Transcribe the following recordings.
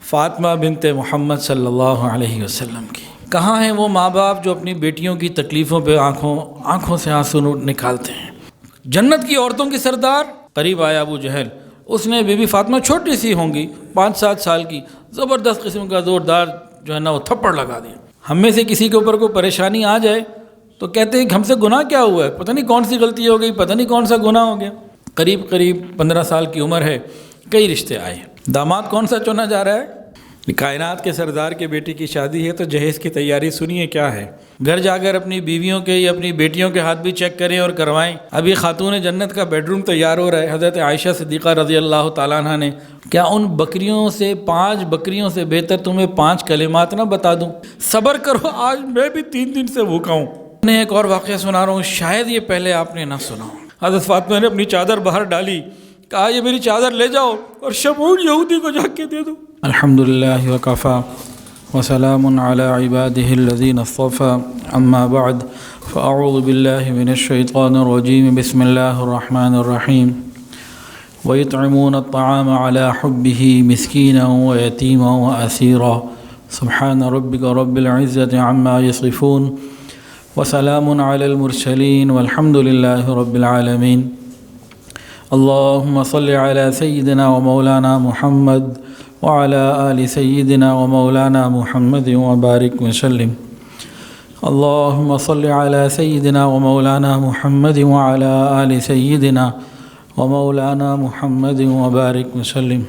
فاطمہ بنت محمد صلی اللہ علیہ وسلم کی۔ کہاں ہیں وہ ماں باپ جو اپنی بیٹیوں کی تکلیفوں پہ آنکھوں سے آنسو نکالتے ہیں؟ جنت کی عورتوں کی سردار قریب آیا ابو جہل، اس نے بی بی فاطمہ چھوٹی سی ہوں گی 5-7 سال کی، زبردست قسم کا زوردار جو ہے نا وہ تھپڑ لگا دیا۔ ہم میں سے کسی کے اوپر کوئی پریشانی آ جائے تو کہتے ہیں کہ ہم سے گناہ کیا ہوا ہے، پتہ نہیں کون سی غلطی ہو گئی، پتہ نہیں کون سا گناہ ہو گیا۔ قریب 15 سال کی عمر ہے، کئی رشتے آئے، داماد کون سا چنا جا رہا ہے؟ کائنات کے سردار کے بیٹی کی شادی ہے تو جہیز کی تیاری سنیے کیا ہے۔ گھر جا کر اپنی بیویوں کے یا اپنی بیٹیوں کے ہاتھ بھی چیک کریں اور کروائیں۔ ابھی خاتون جنت کا بیڈ روم تیار ہو رہا ہے۔ حضرت عائشہ صدیقہ رضی اللہ تعالیٰ عنہ نے کیا ان بکریوں سے 5 بکریوں سے بہتر تمہیں 5 کلمات نہ بتا دوں؟ صبر کرو، آج میں بھی 3 دن سے بھوکا ہوں۔ میں ایک اور واقعہ سنا رہا ہوں، شاید یہ پہلے آپ نے نہ سنا ہو۔ حضرت فاطمہ نے اپنی چادر باہر ڈالی، کہا یہ میری چادر لے جاؤ اور شمعون یہودی کو جا کے دے دو۔ الحمدللہ وکفا وسلام علی عباده الذین اصطفى، اما بعد فاعوذ باللہ من الشیطان الرجیم، بسم اللہ الرحمن الرحیم۔ ویطعمون الطعام علی حبہ مسکینا ویتیما واسیرا، سبحان ربک رب العزة عما یصفون، وسلام علی المرسلین والحمد للہ رب العالمین۔ اللہم صل علی سیدنا ومولانا محمد وعلى آل سيدنا ومولانا محمد وبارك وسلم۔ اللهم صل على سيدنا ومولانا محمد وعلى آل سيدنا ومولانا محمد وبارك وسلم۔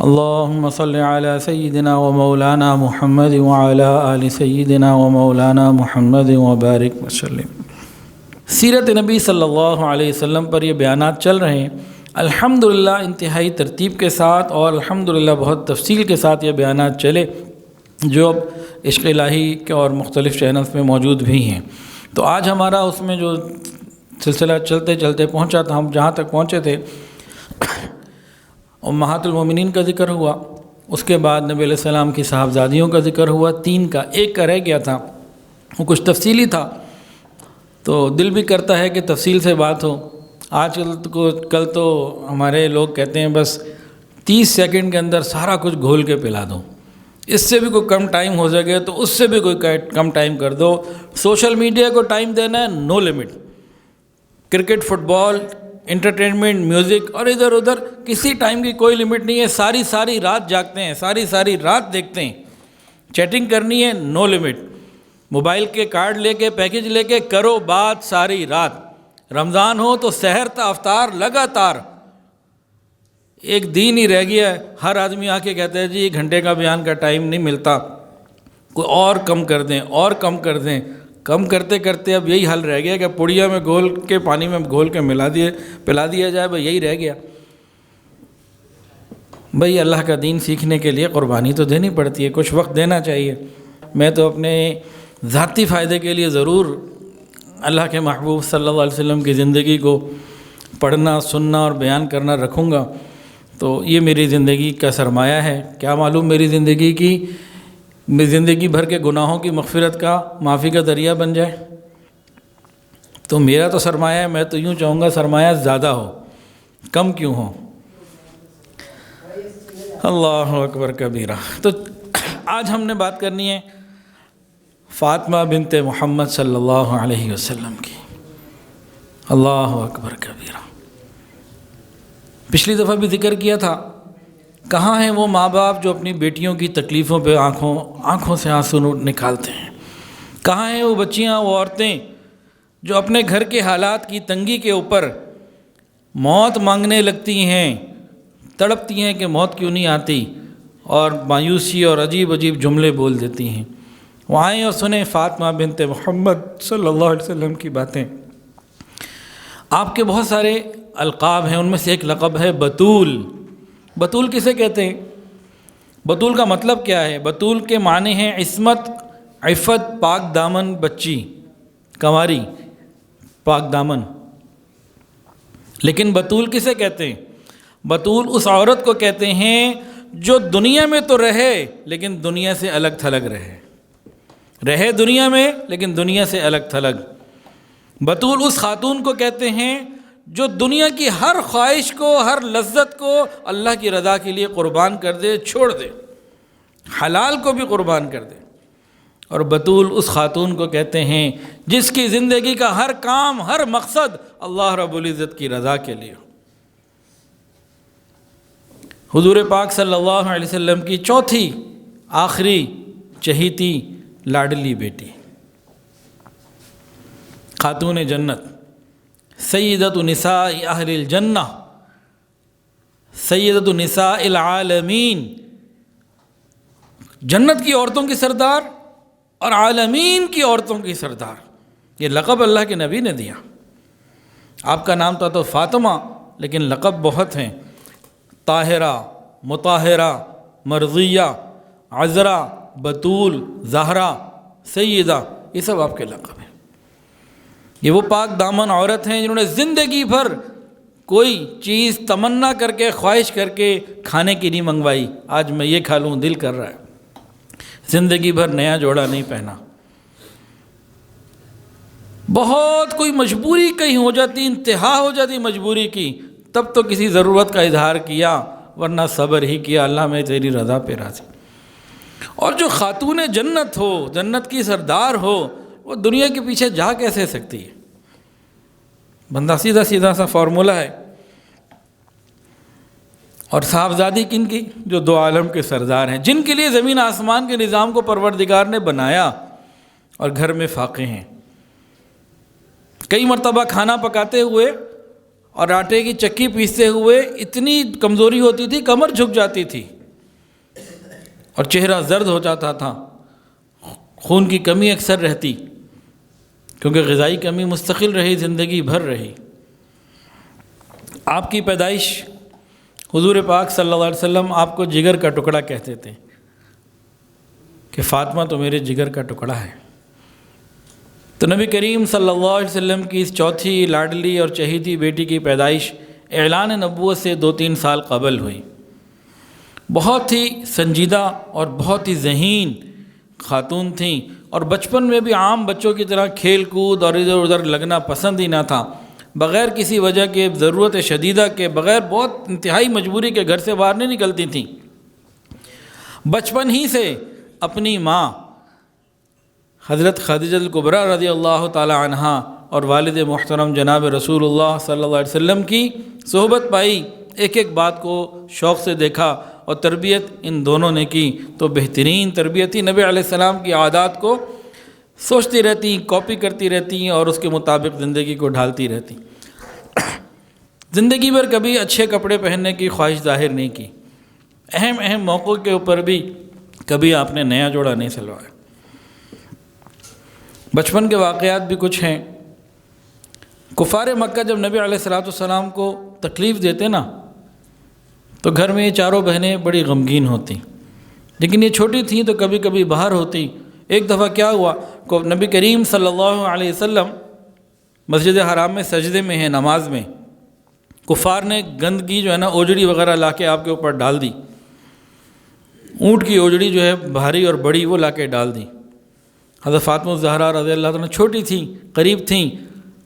اللهم صل على سيدنا ومولانا محمد وعلى آل سيدنا ومولانا محمد وبارك وسلم۔ سیرت نبی صلی اللہ علیہ وسلم پر یہ بیانات چل رہے ہیں، الحمدللہ انتہائی ترتیب کے ساتھ اور الحمدللہ بہت تفصیل کے ساتھ یہ بیانات چلے، جو اب عشق الہی کے اور مختلف چینلز میں موجود بھی ہیں۔ تو آج ہمارا اس میں جو سلسلہ چلتے چلتے پہنچا تھا، ہم جہاں تک پہنچے تھے امہات المومنین کا ذکر ہوا، اس کے بعد نبی علیہ السلام کی صاحبزادیوں کا ذکر ہوا، 3 کا، 1 کا رہ گیا تھا، وہ کچھ تفصیلی تھا، تو دل بھی کرتا ہے کہ تفصیل سے بات ہو۔ کل تو ہمارے لوگ کہتے ہیں بس 30 سیکنڈ کے اندر سارا کچھ گھول کے پلا دو، اس سے بھی کوئی کم ٹائم ہو سکے تو اس سے بھی کوئی کم ٹائم کر دو۔ سوشل میڈیا کو ٹائم دینا ہے نو لمٹ، کرکٹ، فٹ بال، انٹرٹینمنٹ، میوزک اور ادھر ادھر کسی ٹائم کی کوئی لمٹ نہیں ہے۔ ساری رات جاگتے ہیں، ساری رات دیکھتے ہیں، چیٹنگ کرنی ہے نو لمٹ، موبائل کے کارڈ لے کے پیکج لے کے کرو بات ساری رات۔ رمضان ہو تو سحر تا افطار لگاتار، ایک دن ہی رہ گیا ہے، ہر آدمی آ کے کہتا ہے جی 1 گھنٹے کا بیان کا ٹائم نہیں ملتا، کوئی اور کم کر دیں اور کم کر دیں۔ کم کرتے کرتے اب یہی حل رہ گیا کہ پڑیا میں گھول کے پانی میں گھول کے پلا دیا جائے، بھائی یہی رہ گیا۔ بھائی اللہ کا دین سیکھنے کے لیے قربانی تو دینی پڑتی ہے، کچھ وقت دینا چاہیے۔ میں تو اپنے ذاتی فائدے کے لیے ضرور اللہ کے محبوب صلی اللہ علیہ وسلم کی زندگی کو پڑھنا، سننا اور بیان کرنا رکھوں گا، تو یہ میری زندگی کا سرمایہ ہے۔ کیا معلوم میری زندگی بھر کے گناہوں کی مغفرت کا، معافی کا ذریعہ بن جائے۔ تو میرا تو سرمایہ ہے، میں تو یوں چاہوں گا سرمایہ زیادہ ہو، کم کیوں ہو۔ اللہ اکبر کبیرہ۔ تو آج ہم نے بات کرنی ہے فاطمہ بنت محمد صلی اللہ علیہ وسلم کی۔ اللہ اکبر کبیرہ۔ پچھلی دفعہ بھی ذکر کیا تھا، کہاں ہیں وہ ماں باپ جو اپنی بیٹیوں کی تکلیفوں پہ آنکھوں سے آنسو نکالتے ہیں؟ کہاں ہیں وہ بچیاں، وہ عورتیں جو اپنے گھر کے حالات کی تنگی کے اوپر موت مانگنے لگتی ہیں، تڑپتی ہیں کہ موت کیوں نہیں آتی، اور مایوسی اور عجیب جملے بول دیتی ہیں؟ وہ آئیں اور سنیں فاطمہ بنت محمد صلی اللہ علیہ وسلم کی باتیں۔ آپ کے بہت سارے القاب ہیں، ان میں سے ایک لقب ہے بطول۔ بطول کسے کہتے ہیں؟ بطول کا مطلب کیا ہے؟ بطول کے معنی ہیں عصمت، عفت، پاک دامن بچی، کنواری، پاک دامن۔ لیکن بطول کسے کہتے ہیں؟ بطول اس عورت کو کہتے ہیں جو دنیا میں تو رہے لیکن دنیا سے الگ تھلگ رہے دنیا میں لیکن دنیا سے الگ تھلگ۔ بطول اس خاتون کو کہتے ہیں جو دنیا کی ہر خواہش کو، ہر لذت کو اللہ کی رضا کے لیے قربان کر دے، چھوڑ دے، حلال کو بھی قربان کر دے۔ اور بطول اس خاتون کو کہتے ہیں جس کی زندگی کا ہر کام، ہر مقصد اللہ رب العزت کی رضا کے لیے۔ حضور پاک صلی اللہ علیہ وسلم کی چوتھی آخری چہیتی لاڈلی بیٹی، خاتون جنت، سیدۃ نساء اہل الجنہ، سیدۃ نساء العالمین، جنت کی عورتوں کی سردار اور عالمین کی عورتوں کی سردار، یہ لقب اللہ کے نبی نے دیا۔ آپ کا نام تو فاطمہ، لیکن لقب بہت ہیں، طاہرہ، مطہرہ، مرضیہ، عذرا، بطول، زہرا، سیدہ، یہ سب آپ کے لقب ہیں۔ یہ وہ پاک دامن عورت ہیں جنہوں نے زندگی بھر کوئی چیز تمنا کر کے، خواہش کر کے کھانے کی نہیں منگوائی، آج میں یہ کھا لوں دل کر رہا ہے، زندگی بھر نیا جوڑا نہیں پہنا۔ بہت کوئی مجبوری کہیں ہو جاتی، انتہا ہو جاتی مجبوری کی، تب تو کسی ضرورت کا اظہار کیا، ورنہ صبر ہی کیا، اللہ میں تیری رضا پہ راضی۔ اور جو خاتون جنت ہو، جنت کی سردار ہو، وہ دنیا کے پیچھے جا کیسے سکتی ہے؟ بندہ سیدھا سیدھا سا فارمولہ ہے۔ اور صاحبزادی کن کی؟ جو دو عالم کے سردار ہیں، جن کے لیے زمین آسمان کے نظام کو پروردگار نے بنایا اور گھر میں فاقے ہیں۔ کئی مرتبہ کھانا پکاتے ہوئے اور آٹے کی چکی پیستے ہوئے اتنی کمزوری ہوتی تھی، کمر جھک جاتی تھی اور چہرہ زرد ہو جاتا تھا، خون کی کمی اکثر رہتی، کیونکہ غذائی کمی مستقل رہی، زندگی بھر رہی۔ آپ کی پیدائش، حضور پاک صلی اللہ علیہ وسلم آپ کو جگر کا ٹکڑا کہتے تھے کہ فاطمہ تو میرے جگر کا ٹکڑا ہے۔ تو نبی کریم صلی اللہ علیہ وسلم کی اس چوتھی لاڈلی اور چہیتی بیٹی کی پیدائش اعلان نبوت سے 2-3 سال قبل ہوئی۔ بہت ہی سنجیدہ اور بہت ہی ذہین خاتون تھیں، اور بچپن میں بھی عام بچوں کی طرح کھیل کود اور ادھر ادھر لگنا پسند ہی نہ تھا، بغیر کسی وجہ کے، ضرورت شدیدہ کے، بغیر بہت انتہائی مجبوری کے گھر سے باہر نہیں نکلتی تھیں۔ بچپن ہی سے اپنی ماں حضرت خدیجہ الکبریٰ رضی اللہ تعالی عنہا اور والد محترم جناب رسول اللہ صلی اللہ علیہ وسلم کی صحبت پائی، ایک ایک بات کو شوق سے دیکھا، اور تربیت ان دونوں نے کی تو بہترین تربیت تھی۔ نبی علیہ السلام کی عادات کو سوچتی رہتی، کاپی کرتی رہتی اور اس کے مطابق زندگی کو ڈھالتی رہتی۔ زندگی بھر کبھی اچھے کپڑے پہننے کی خواہش ظاہر نہیں کی، اہم موقعوں کے اوپر بھی کبھی آپ نے نیا جوڑا نہیں سلوایا۔ بچپن کے واقعات بھی کچھ ہیں۔ کفار مکہ جب نبی علیہ السلام کو تکلیف دیتے نا، تو گھر میں یہ چاروں بہنیں بڑی غمگین ہوتی، لیکن یہ چھوٹی تھیں تو کبھی کبھی باہر ہوتی۔ ایک دفعہ کیا ہوا، نبی کریم صلی اللہ علیہ وسلم مسجد حرام میں سجدے میں ہیں، نماز میں، کفار نے گندگی جو ہے نا، اوجڑی وغیرہ لا کے آپ کے اوپر ڈال دی، اونٹ کی اوجڑی جو ہے بھاری اور بڑی، وہ لا کے ڈال دی۔ حضرت فاطمہ الزہرا رضی اللہ عنہا چھوٹی تھیں، قریب تھیں،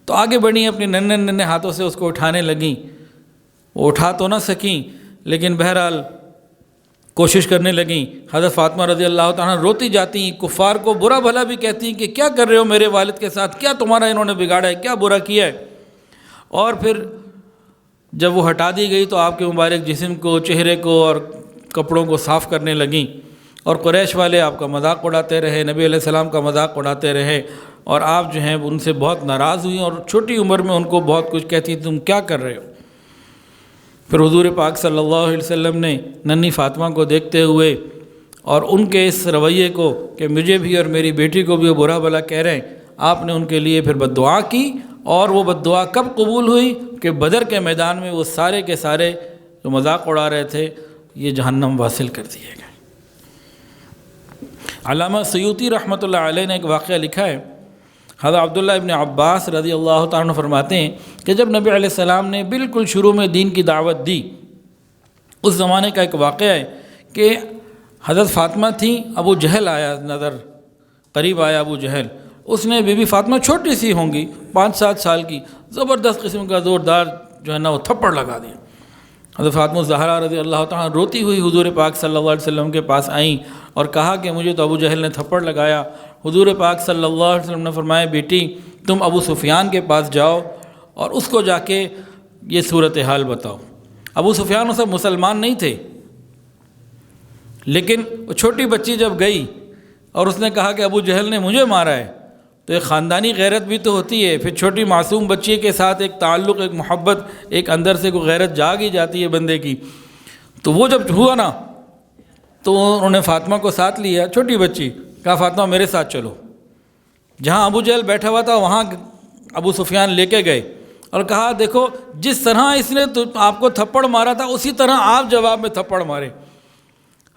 تو آگے بڑھیں، اپنے ننھے ہاتھوں سے اس کو اٹھانے لگیں۔ وہ اٹھا تو نہ سکیں، لیکن بہرحال کوشش کرنے لگیں۔ حضرت فاطمہ رضی اللہ تعالیٰ روتی جاتی، کفار کو برا بھلا بھی کہتی کہ کیا کر رہے ہو میرے والد کے ساتھ، کیا تمہارا انہوں نے بگاڑا ہے، کیا برا کیا ہے۔ اور پھر جب وہ ہٹا دی گئی تو آپ کے مبارک جسم کو، چہرے کو اور کپڑوں کو صاف کرنے لگیں، اور قریش والے آپ کا مذاق اڑاتے رہے، نبی علیہ السلام کا مذاق اڑاتے رہے، اور آپ جو ہیں ان سے بہت ناراض ہوئیں، اور چھوٹی عمر میں ان کو بہت کچھ کہتی تم کیا کر رہے ہو۔ پھر حضور پاک صلی اللہ علیہ وسلم نے ننھی فاطمہ کو دیکھتے ہوئے اور ان کے اس رویے کو کہ مجھے بھی اور میری بیٹی کو بھی وہ برا بھلا کہہ رہے ہیں، آپ نے ان کے لیے پھر بد دعا کی، اور وہ بد دعا کب قبول ہوئی کہ بدر کے میدان میں وہ سارے کے سارے جو مذاق اڑا رہے تھے یہ جہنم واصل کر دیے گئے۔ علامہ سیوطی رحمۃ اللہ علیہ نے ایک واقعہ لکھا ہے، حضرت عبداللہ ابن عباس رضی اللہ تعالیٰ عنہ فرماتے ہیں کہ جب نبی علیہ السلام نے بالکل شروع میں دین کی دعوت دی، اس زمانے کا ایک واقعہ ہے کہ حضرت فاطمہ تھیں، ابو جہل آیا، نظر قریب آیا ابو جہل، اس نے بی بی فاطمہ چھوٹی سی ہوں گی 5-7 سال کی، زبردست قسم کا زوردار جو ہے نا وہ تھپڑ لگا دیا۔ حضرت فاطمہ الزہرا رضی اللہ تعالیٰ روتی ہوئی حضور پاک صلی اللہ علیہ وسلم کے پاس آئیں اور کہا کہ مجھے تو ابو جہل نے تھپڑ لگایا۔ حضور پاک صلی اللہ علیہ وسلم نے فرمایا بیٹی تم ابو سفیان کے پاس جاؤ اور اس کو جا کے یہ صورتحال بتاؤ۔ ابو سفیان وہ سب مسلمان نہیں تھے، لیکن وہ چھوٹی بچی جب گئی اور اس نے کہا کہ ابو جہل نے مجھے مارا ہے، تو ایک خاندانی غیرت بھی تو ہوتی ہے، پھر چھوٹی معصوم بچی کے ساتھ ایک تعلق، ایک محبت، ایک اندر سے کوئی غیرت جاگ ہی جاتی ہے بندے کی۔ تو وہ جب ہوا نا تو انہوں نے فاطمہ کو ساتھ لیا، چھوٹی بچی، کہا فاطمہ میرے ساتھ چلو۔ جہاں ابو جہل بیٹھا ہوا تھا وہاں ابو سفیان لے کے گئے اور کہا دیکھو جس طرح اس نے تو آپ کو تھپڑ مارا تھا اسی طرح آپ جواب میں تھپڑ مارے۔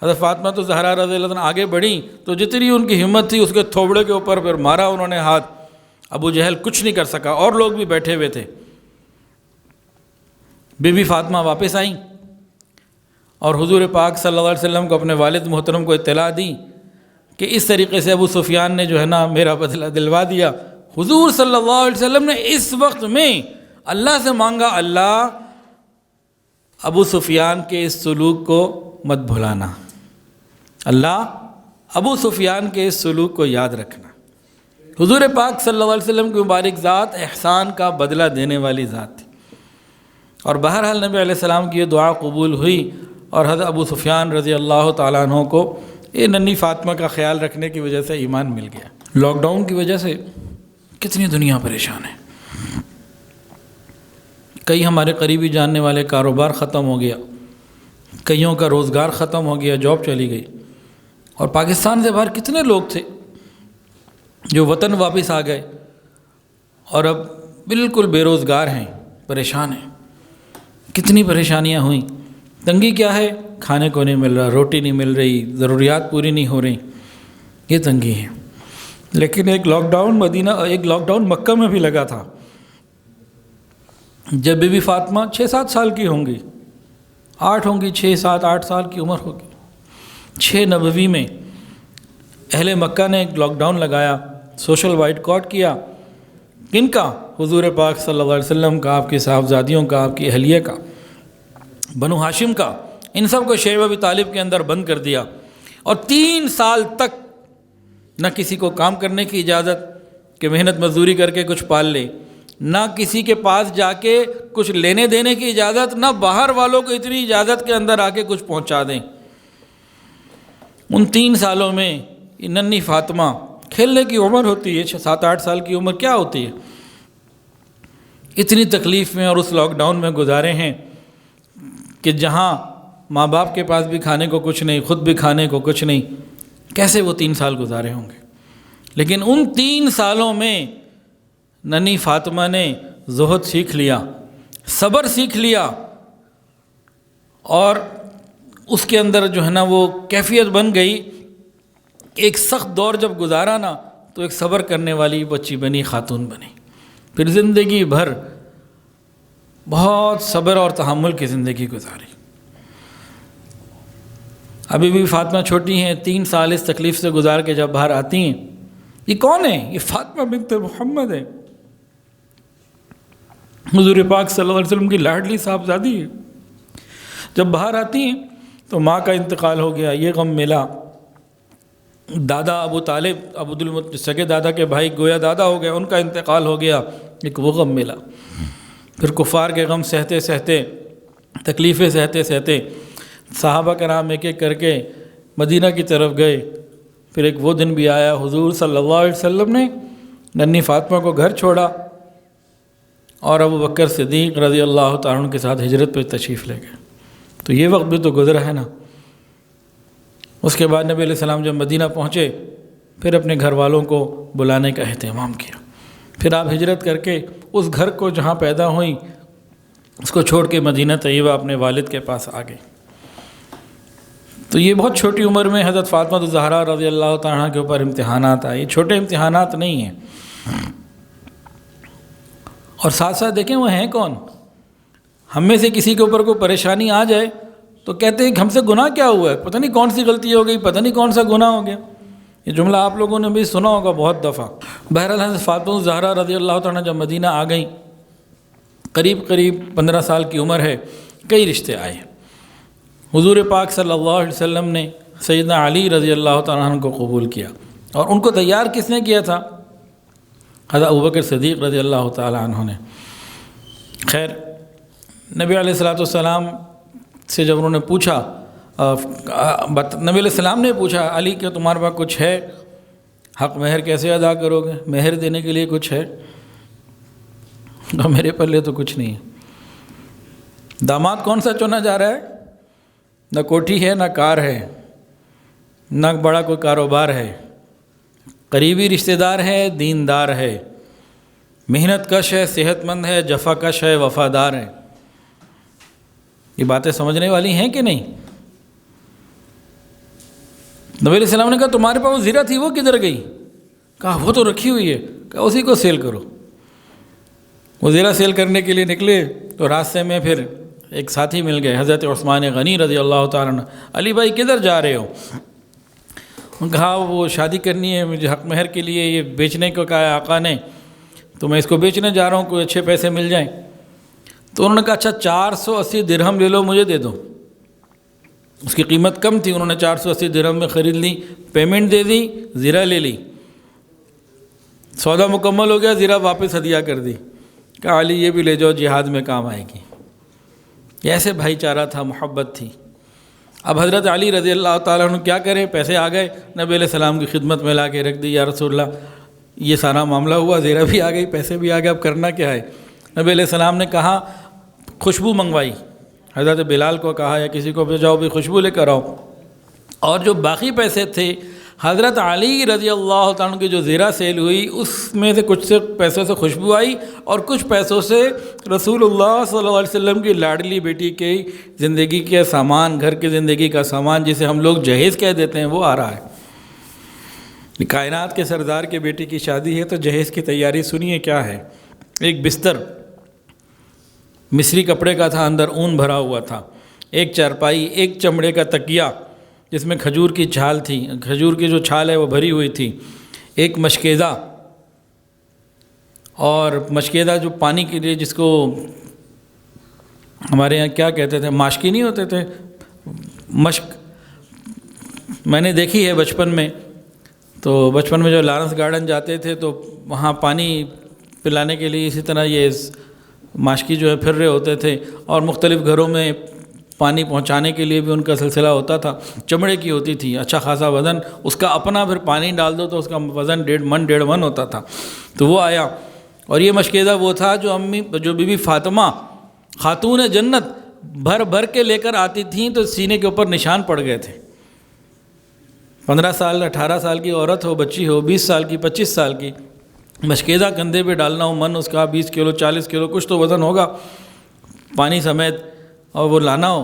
حضرت فاطمہ تو زہرا رضی اللہ عنہ آگے بڑھیں تو جتنی ان کی ہمت تھی اس کے تھوبڑے کے اوپر پھر مارا انہوں نے ہاتھ۔ ابو جہل کچھ نہیں کر سکا، اور لوگ بھی بیٹھے ہوئے تھے۔ بی بی فاطمہ واپس آئیں اور حضور پاک صلی اللہ علیہ وسلم کو اپنے والد محترم کو اطلاع دی کہ اس طریقے سے ابو سفیان نے جو ہے نا میرا بدلہ دلوا دیا۔ حضور صلی اللہ علیہ وسلم نے اس وقت میں اللہ سے مانگا، اللہ ابو سفیان کے اس سلوک کو مت بھلانا، اللہ ابو سفیان کے اس سلوک کو یاد رکھنا۔ حضور پاک صلی اللہ علیہ وسلم کی مبارک ذات احسان کا بدلہ دینے والی ذات تھی، اور بہرحال نبی علیہ السلام کی یہ دعا قبول ہوئی اور حضرت ابو سفیان رضی اللہ تعالیٰ عنہ کو یہ ننھی فاطمہ کا خیال رکھنے کی وجہ سے ایمان مل گیا۔ لاک ڈاؤن کی وجہ سے کتنی دنیا پریشان ہے، کئی ہمارے قریبی جاننے والے کاروبار ختم ہو گیا، کئیوں کا روزگار ختم ہو گیا، جاب چلی گئی، اور پاکستان سے باہر کتنے لوگ تھے جو وطن واپس آ گئے اور اب بالکل بے روزگار ہیں، پریشان ہیں۔ کتنی پریشانیاں ہوئیں، تنگی کیا ہے؟ کھانے کو نہیں مل رہا، روٹی نہیں مل رہی، ضروریات پوری نہیں ہو رہی، یہ تنگی ہے۔ لیکن ایک لاک ڈاؤن مکہ میں بھی لگا تھا، جب بی بی فاطمہ 6-7 سال کی ہوں گی، 8 ہوں گی، 6-7-8 سال کی عمر ہوگی، 6 نبوی میں اہل مکہ نے ایک لاک ڈاؤن لگایا، سوشل بائیکاٹ کیا۔ کن کا؟ حضور پاک صلی اللہ علیہ وسلم کا، آپ کی صاحبزادیوں کا، آپ کی اہلیہ کا، بنو ہاشم کا، ان سب کو شیب ابی طالب کے اندر بند کر دیا، اور 3 سال تک نہ کسی کو کام کرنے کی اجازت کہ محنت مزدوری کر کے کچھ پال لے، نہ کسی کے پاس جا کے کچھ لینے دینے کی اجازت، نہ باہر والوں کو اتنی اجازت کے اندر آ کے کچھ پہنچا دیں۔ ان 3 سالوں میں ننھی فاطمہ، کھیلنے کی عمر ہوتی ہے، 7-8 سال کی عمر کیا ہوتی ہے، اتنی تکلیف میں اور اس لاک ڈاؤن میں گزارے ہیں کہ جہاں ماں باپ کے پاس بھی کھانے کو کچھ نہیں، خود بھی کھانے کو کچھ نہیں، کیسے وہ 3 سال گزارے ہوں گے۔ لیکن ان 3 سالوں میں ننھی فاطمہ نے زہد سیکھ لیا، صبر سیکھ لیا، اور اس کے اندر جو ہے نا وہ کیفیت بن گئی۔ ایک سخت دور جب گزارا نا تو ایک صبر کرنے والی بچی بنی، خاتون بنی، پھر زندگی بھر بہت صبر اور تحمل کی زندگی گزاری۔ ابھی بھی فاطمہ چھوٹی ہیں، 3 سال اس تکلیف سے گزار کے جب باہر آتی ہیں، یہ کون ہے؟ یہ فاطمہ بنت محمد ہے، حضور پاک صلی اللہ علیہ وسلم کی لاڈلی صاحبزادی ہے۔ جب باہر آتی ہیں تو ماں کا انتقال ہو گیا، یہ غم ملا۔ دادا ابو طالب، سگے دادا کے بھائی گویا دادا ہو گئے، ان کا انتقال ہو گیا، ایک وہ غم ملا۔ پھر کفار کے غم سہتے سہتے، تکلیفیں سہتے سہتے صحابہ کرام ایک ایک کر کے مدینہ کی طرف گئے۔ پھر ایک وہ دن بھی آیا، حضور صلی اللہ علیہ وسلم نے ننھی فاطمہ کو گھر چھوڑا اور ابو بکر صدیق رضی اللہ تعالیٰ عنہ کے ساتھ ہجرت پہ تشریف لے گئے۔ تو یہ وقت بھی تو گزرا ہے نا۔ اس کے بعد نبی علیہ السلام جب مدینہ پہنچے پھر اپنے گھر والوں کو بلانے کا اہتمام کیا، پھر آپ ہجرت کر کے اس گھر کو جہاں پیدا ہوئیں اس کو چھوڑ کے مدینہ طیبہ اپنے والد کے پاس آ گئے۔ تو یہ بہت چھوٹی عمر میں حضرت فاطمہ الزہرا رضی اللہ تعالیٰ کے اوپر امتحانات آئے، یہ چھوٹے امتحانات نہیں ہیں۔ اور ساتھ ساتھ دیکھیں وہ ہیں کون؟ ہم میں سے کسی کے اوپر کوئی پریشانی آ جائے تو کہتے ہیں کہ ہم سے گناہ کیا ہوا ہے، پتہ نہیں کون سی غلطی ہو گئی، پتہ نہیں کون سا گناہ ہو گیا۔ یہ جملہ آپ لوگوں نے بھی سنا ہوگا بہت دفعہ۔ بہرحال حضرت فاطمہ الزہرا رضی اللہ تعالیٰ جب مدینہ آ گئیں، قریب 15 سال کی عمر ہے، کئی رشتے آئے۔ حضور پاک صلی اللہ علیہ وسلم نے سیدنا علی رضی اللہ تعالیٰ عنہ کو قبول کیا، اور ان کو تیار کس نے کیا تھا؟ حضرت ابوبکر صدیق رضی اللہ تعالیٰ عنہ نے۔ خیر، نبی علیہ السلام سے جب انہوں نے پوچھا، نبی علیہ السلام نے پوچھا علی کہ تمہارے پاس کچھ ہے؟ حق مہر کیسے ادا کرو گے؟ مہر دینے کے لیے کچھ ہے؟ تو میرے پلے تو کچھ نہیں ہے۔ داماد کون سا چنا جا رہا ہے؟ نہ کوٹھی ہے، نہ کار ہے، نہ بڑا کوئی کاروبار ہے، قریبی رشتہ دار ہے، دیندار ہے، محنت کش ہے، صحت مند ہے، جفا کش ہے، وفادار ہے۔ یہ باتیں سمجھنے والی ہیں کہ نہیں؟ نبی علیہ السلام نے کہا تمہارے پاس وہ زیرہ تھی وہ کدھر گئی؟ کہا وہ تو رکھی ہوئی ہے۔ کہا اسی کو سیل کرو۔ وہ زیرہ سیل کرنے کے لیے نکلے تو راستے میں پھر ایک ساتھی مل گئے، حضرت عثمان غنی رضی اللہ تعالیٰ عنہ۔ علی بھائی کدھر جا رہے ہو؟ انہوں نے کہا وہ شادی کرنی ہے، مجھے حق مہر کے لیے یہ بیچنے کو کہا ہے آقا نے، تو میں اس کو بیچنے جا رہا ہوں، کوئی اچھے پیسے مل جائیں۔ تو انہوں نے کہا اچھا 480 درہم لے لو، مجھے دے دو۔ اس کی قیمت کم تھی، انہوں نے 480 درہم میں خرید لی، پیمنٹ دے دی، زیرہ لے لی، سودا مکمل ہو گیا، زیرہ واپس ہدیہ کر دی۔ کہا علی یہ بھی لے جاؤ، جہاد میں کام آئے گی۔ ایسے بھائی چارہ تھا، محبت تھی۔ اب حضرت علی رضی اللہ تعالیٰ عنہ کیا کریں؟ پیسے آ گئے، نبی علیہ السلام کی خدمت میں لا کے رکھ دی، یا رسول اللہ یہ سارا معاملہ ہوا، زیرہ بھی آ گئی، پیسے بھی آ گئے، اب کرنا کیا ہے؟ نبی علیہ السلام نے کہا خوشبو منگوائی، حضرت بلال کو کہا یا کسی کو جاؤ بھی خوشبو لے کر آؤ، اور جو باقی پیسے تھے حضرت علی رضی اللہ تعالیٰ عنہ کی جو زیرہ سیل ہوئی اس میں سے کچھ سے پیسوں سے خوشبو آئی، اور کچھ پیسوں سے رسول اللہ صلی اللہ علیہ وسلم کی لاڈلی بیٹی کی زندگی کے سامان، گھر کی زندگی کا سامان جسے ہم لوگ جہیز کہہ دیتے ہیں، وہ آ رہا ہے۔ کائنات کے سردار کے بیٹی کی شادی ہے تو جہیز کی تیاری سنیے کیا ہے۔ ایک بستر مصری کپڑے کا تھا، اندر اون بھرا ہوا تھا، ایک چارپائی، ایک چمڑے کا تکیہ جس میں کھجور کی چھال تھی، کھجور کی جو چھال ہے وہ بھری ہوئی تھی، ایک مشکیزہ، اور مشکیزہ جو پانی کے لیے جس کو ہمارے یہاں کیا کہتے تھے، ماشکی نہیں ہوتے تھے، مشک، میں نے دیکھی ہے بچپن میں، تو بچپن میں جو لارنس گارڈن جاتے تھے تو وہاں پانی پلانے کے لیے اسی طرح یہ ماشکی جو ہے پھر رہے ہوتے تھے، اور مختلف گھروں میں پانی پہنچانے کے لیے بھی ان کا سلسلہ ہوتا تھا، چمڑے کی ہوتی تھی، اچھا خاصا وزن اس کا اپنا، پھر پانی ڈال دو تو اس کا وزن 1.5 من ہوتا تھا۔ تو وہ آیا، اور یہ مشکیزہ وہ تھا جو بی بی فاطمہ خاتون جنت بھر بھر کے لے کر آتی تھیں تو سینے کے اوپر نشان پڑ گئے تھے۔ 15 سال 18 سال کی عورت ہو، بچی ہو، 20 سال کی، 25 سال کی، مشکیزہ کندھے پہ ڈالنا ہو، من اس کا 20 کلو 40 کلو کچھ تو وزن ہوگا پانی سمیت، اور وہ لانا ہو،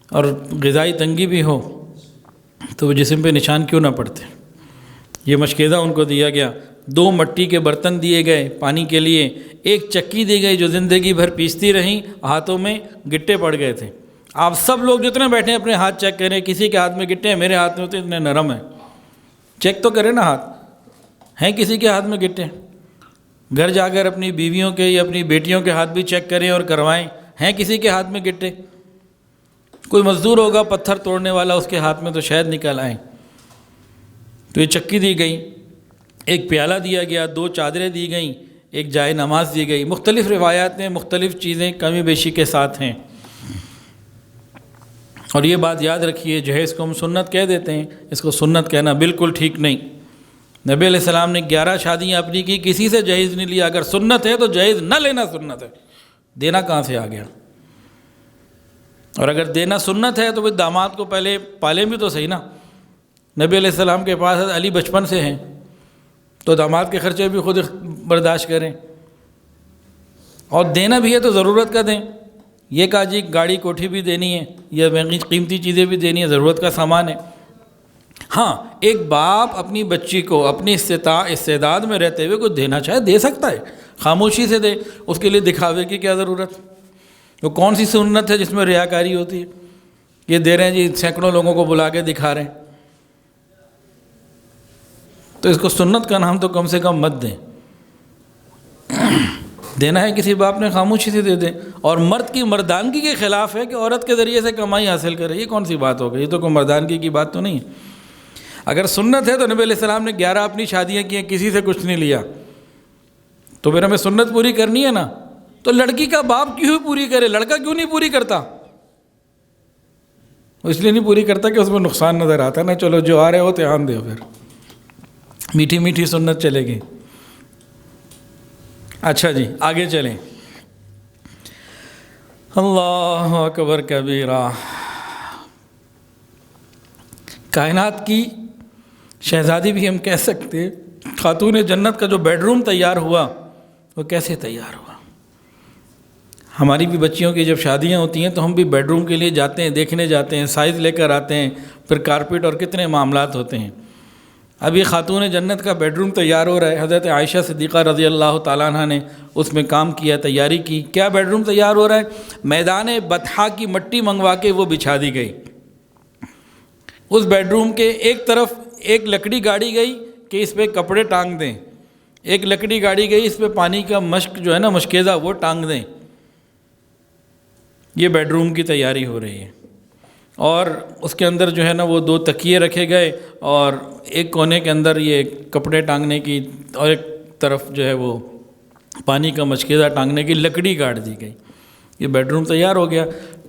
اور غذائی تنگی بھی ہو، تو وہ جسم پہ نشان کیوں نہ پڑتے۔ یہ مشکیزہ ان کو دیا گیا، 2 مٹی کے برتن دیے گئے پانی کے لیے، ایک چکی دی گئی جو زندگی بھر پیستی رہیں، ہاتھوں میں گٹے پڑ گئے تھے۔ آپ سب لوگ جتنے بیٹھے ہیں اپنے ہاتھ چیک کریں، کسی کے ہاتھ میں گٹے ہیں، میرے ہاتھ میں ہوتے اتنے نرم ہیں، چیک تو کریں نا ہاتھ، ہیں کسی کے ہاتھ میں گٹے؟ گھر جا کر اپنی بیویوں کے یا اپنی بیٹیوں کے ہاتھ بھی چیک کریں اور کروائیں، ہیں کسی کے ہاتھ میں گٹے؟ کوئی مزدور ہوگا پتھر توڑنے والا، اس کے ہاتھ میں تو شاید نکل آئیں۔ تو یہ چکی دی گئی، ایک پیالہ دیا گیا، 2 چادریں دی گئیں، ایک جائے نماز دی گئی۔ مختلف روایات میں مختلف چیزیں کمی بیشی کے ساتھ ہیں، اور یہ بات یاد رکھیے، جہیز کو ہم سنت کہہ دیتے ہیں، اس کو سنت کہنا بالکل ٹھیک نہیں۔ نبی علیہ السلام نے 11 شادیاں اپنی کی، کسی سے جہیز نہیں لیا۔ اگر سنت ہے تو جہیز نہ لینا سنت ہے، دینا کہاں سے آ گیا؟ اور اگر دینا سنت ہے تو پھر داماد کو پہلے پالیں بھی تو صحیح نا۔ نبی علیہ السلام کے پاس علی بچپن سے ہیں تو داماد کے خرچے بھی خود برداشت کریں، اور دینا بھی ہے تو ضرورت کا دیں۔ یہ کہا جی گاڑی کوٹھی بھی دینی ہے یا قیمتی چیزیں بھی دینی ہے، ضرورت کا سامان ہے۔ ہاں، ایک باپ اپنی بچی کو اپنی استعداد میں رہتے ہوئے کچھ دینا چاہے دے سکتا ہے، خاموشی سے دے، اس کے لیے دکھاوے کی کیا ضرورت؟ وہ کون سی سنت ہے جس میں ریاکاری ہوتی ہے؟ یہ دے رہے ہیں جی، سینکڑوں لوگوں کو بلا کے دکھا رہے ہیں، تو اس کو سنت کا نام تو کم سے کم مت دیں. دینا ہے کسی باپ نے خاموشی سے دے دیں. اور مرد کی مردانگی کے خلاف ہے کہ عورت کے ذریعے سے کمائی حاصل کرے. یہ کون سی بات ہو گئی؟ یہ تو کوئی مردانگی کی بات تو نہیں ہے. اگر سنت ہے تو نبی علیہ السلام نے 11 اپنی شادیاں کی ہیں, کسی سے کچھ نہیں لیا, تو پھر ہمیں سنت پوری کرنی ہے نا. تو لڑکی کا باپ کیوں پوری کرے؟ لڑکا کیوں نہیں پوری کرتا؟ وہ اس لیے نہیں پوری کرتا کہ اس میں نقصان نظر آتا نا. چلو جو آ رہے ہو دھیان دو, پھر میٹھی میٹھی سنت چلے گی. اچھا جی آگے چلیں. اللہ اکبر کبیرہ. کائنات کی شہزادی بھی ہم کہہ سکتے. خاتون جنت کا جو بیڈ روم تیار ہوا وہ کیسے تیار ہوا؟ ہماری بھی بچیوں کی جب شادیاں ہوتی ہیں تو ہم بھی بیڈ روم کے لیے جاتے ہیں, دیکھنے جاتے ہیں, سائز لے کر آتے ہیں, پھر کارپیٹ اور کتنے معاملات ہوتے ہیں. ابھی خاتون جنت کا بیڈ روم تیار ہو رہا ہے. حضرت عائشہ صدیقہ رضی اللہ تعالیٰ عنہ نے اس میں کام کیا, تیاری کی. کیا بیڈ روم تیار ہو رہا ہے؟ میدان بطحا کی مٹی منگوا کے وہ بچھا دی گئی. اس بیڈ روم کے ایک طرف ایک لکڑی گاڑی گئی کہ اس پہ کپڑے ٹانگ دیں, ایک لکڑی گاڑی گئی اس پہ پانی کا مشک جو ہے نا مشکیزہ وہ ٹانگ دیں. یہ بیڈ روم کی تیاری ہو رہی ہے. اور اس کے اندر جو ہے نا وہ 2 تکیے رکھے گئے اور ایک کونے کے اندر یہ کپڑے ٹانگنے کی اور ایک طرف جو ہے وہ پانی کا مشکیزہ ٹانگنے کی لکڑی گاڑ دی گئی. یہ بیڈ روم تیار ہو گیا.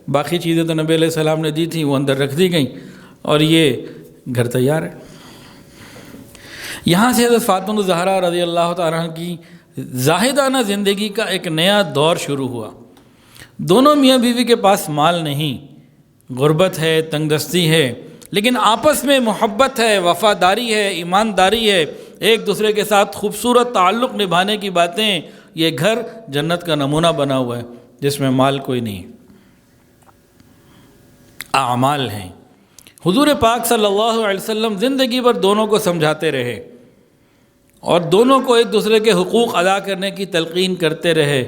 باقی چیزیں تو نبی علیہ السلام نے دی تھیں, وہ اندر رکھ دی گئیں اور یہ گھر تیار ہے. یہاں سے حضرت فاطمہ الزہرا رضی اللہ تعالیٰ عنہ کی زاہدانہ زندگی کا ایک نیا دور شروع ہوا. دونوں میاں بیوی کے پاس مال نہیں, غربت ہے, تنگ دستی ہے, لیکن آپس میں محبت ہے, وفاداری ہے, ایمانداری ہے, ایک دوسرے کے ساتھ خوبصورت تعلق نبھانے کی باتیں. یہ گھر جنت کا نمونہ بنا ہوا ہے جس میں مال کوئی نہیں, اعمال ہیں. حضور پاک صلی اللہ علیہ وسلم زندگی بھر دونوں کو سمجھاتے رہے اور دونوں کو ایک دوسرے کے حقوق ادا کرنے کی تلقین کرتے رہے.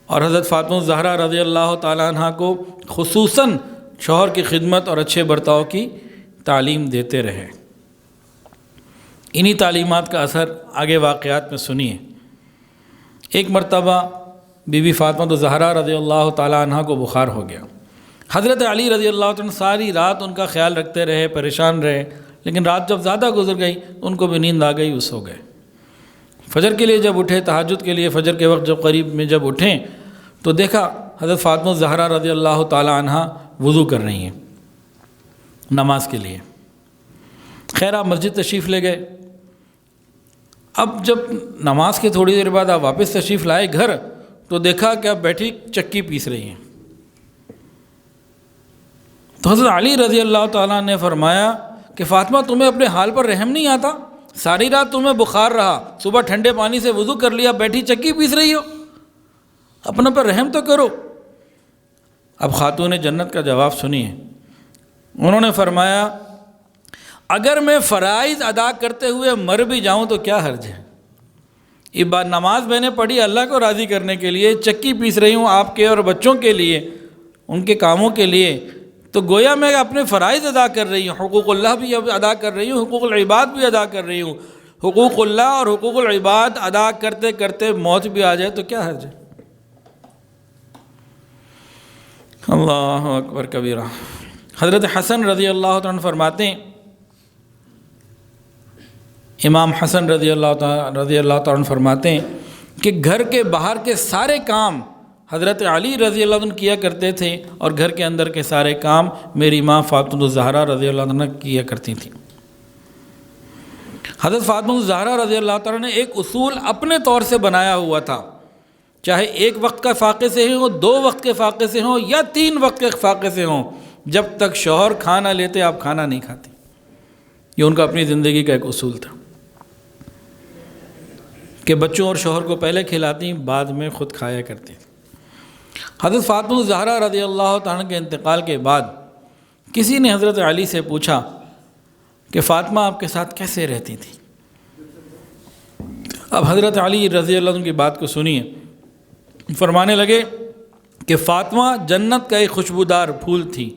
اور حضرت فاطمہ الزہرا رضی اللہ تعالیٰ عنہ کو خصوصاً شوہر کی خدمت اور اچھے برتاؤ کی تعلیم دیتے رہے. انہی تعلیمات کا اثر آگے واقعات میں سنیے. ایک مرتبہ بی بی فاطمہ الزہرا رضی اللہ تعالیٰ عنہ کو بخار ہو گیا. حضرت علی رضی اللہ عنہ ساری رات ان کا خیال رکھتے رہے, پریشان رہے, لیکن رات جب زیادہ گزر گئی ان کو بھی نیند آ گئی, وہ سو گئے. فجر کے لیے جب اٹھے, تہجد کے لیے فجر کے وقت جب قریب میں جب اٹھیں تو دیکھا حضرت فاطمہ الزہرا رضی اللہ تعالیٰ عنہ وضو کر رہی ہیں نماز کے لیے. خیر آپ مسجد تشریف لے گئے. اب جب نماز کے تھوڑی دیر بعد آپ واپس تشریف لائے گھر تو دیکھا کہ آپ بیٹھی چکی پیس رہی ہیں. تو حضرت علی رضی اللہ تعالیٰ نے فرمایا کہ فاطمہ تمہیں اپنے حال پر رحم نہیں آتا؟ ساری رات تمہیں بخار رہا, صبح ٹھنڈے پانی سے وضو کر لیا, بیٹھی چکی پیس رہی ہو, اپنے پر رحم تو کرو. اب خاتون جنت کا جواب سنیے. انہوں نے فرمایا اگر میں فرائض ادا کرتے ہوئے مر بھی جاؤں تو کیا حرج ہے؟ یہ بات نماز میں نے پڑھی اللہ کو راضی کرنے کے لیے, چکی پیس رہی ہوں آپ کے اور بچوں کے لیے, ان کے کاموں کے لیے, تو گویا میں اپنے فرائض ادا کر رہی ہوں, حقوق اللہ بھی ادا کر رہی ہوں, حقوق العباد بھی ادا کر رہی ہوں. حقوق اللہ اور حقوق العباد ادا کرتے کرتے موت بھی آ جائے تو کیا حرج ہے؟ اللہ اکبر کبیرہ. حضرت حسن رضی اللہ عنہ فرماتے ہیں, امام حسن رضی اللہ تعالیٰ فرماتے ہیں کہ گھر کے باہر کے سارے کام حضرت علی رضی اللہ عنہ کیا کرتے تھے اور گھر کے اندر کے سارے کام میری ماں فاطمہ الزہرا رضی اللہ عنہ کیا کرتی تھیں. حضرت فاطمہ الزہرا رضی اللہ تعالیٰ نے ایک اصول اپنے طور سے بنایا ہوا تھا, چاہے ایک وقت کا فاقے سے ہوں, 2 وقت کے فاقے سے ہوں یا 3 وقت کے فاقے سے ہوں, جب تک شوہر کھانا لیتے آپ کھانا نہیں کھاتے. یہ ان کا اپنی زندگی کا ایک اصول تھا کہ بچوں اور شوہر کو پہلے کھلاتی, بعد میں خود کھایا کرتی. حضرت فاطمہ الزہرا رضی اللہ تعالیٰ کے انتقال کے بعد کسی نے حضرت علی سے پوچھا کہ فاطمہ آپ کے ساتھ کیسے رہتی تھی؟ اب حضرت علی رضی اللہ عنہ کی بات کو سنیے. فرمانے لگے کہ فاطمہ جنت کا ایک خوشبودار پھول تھی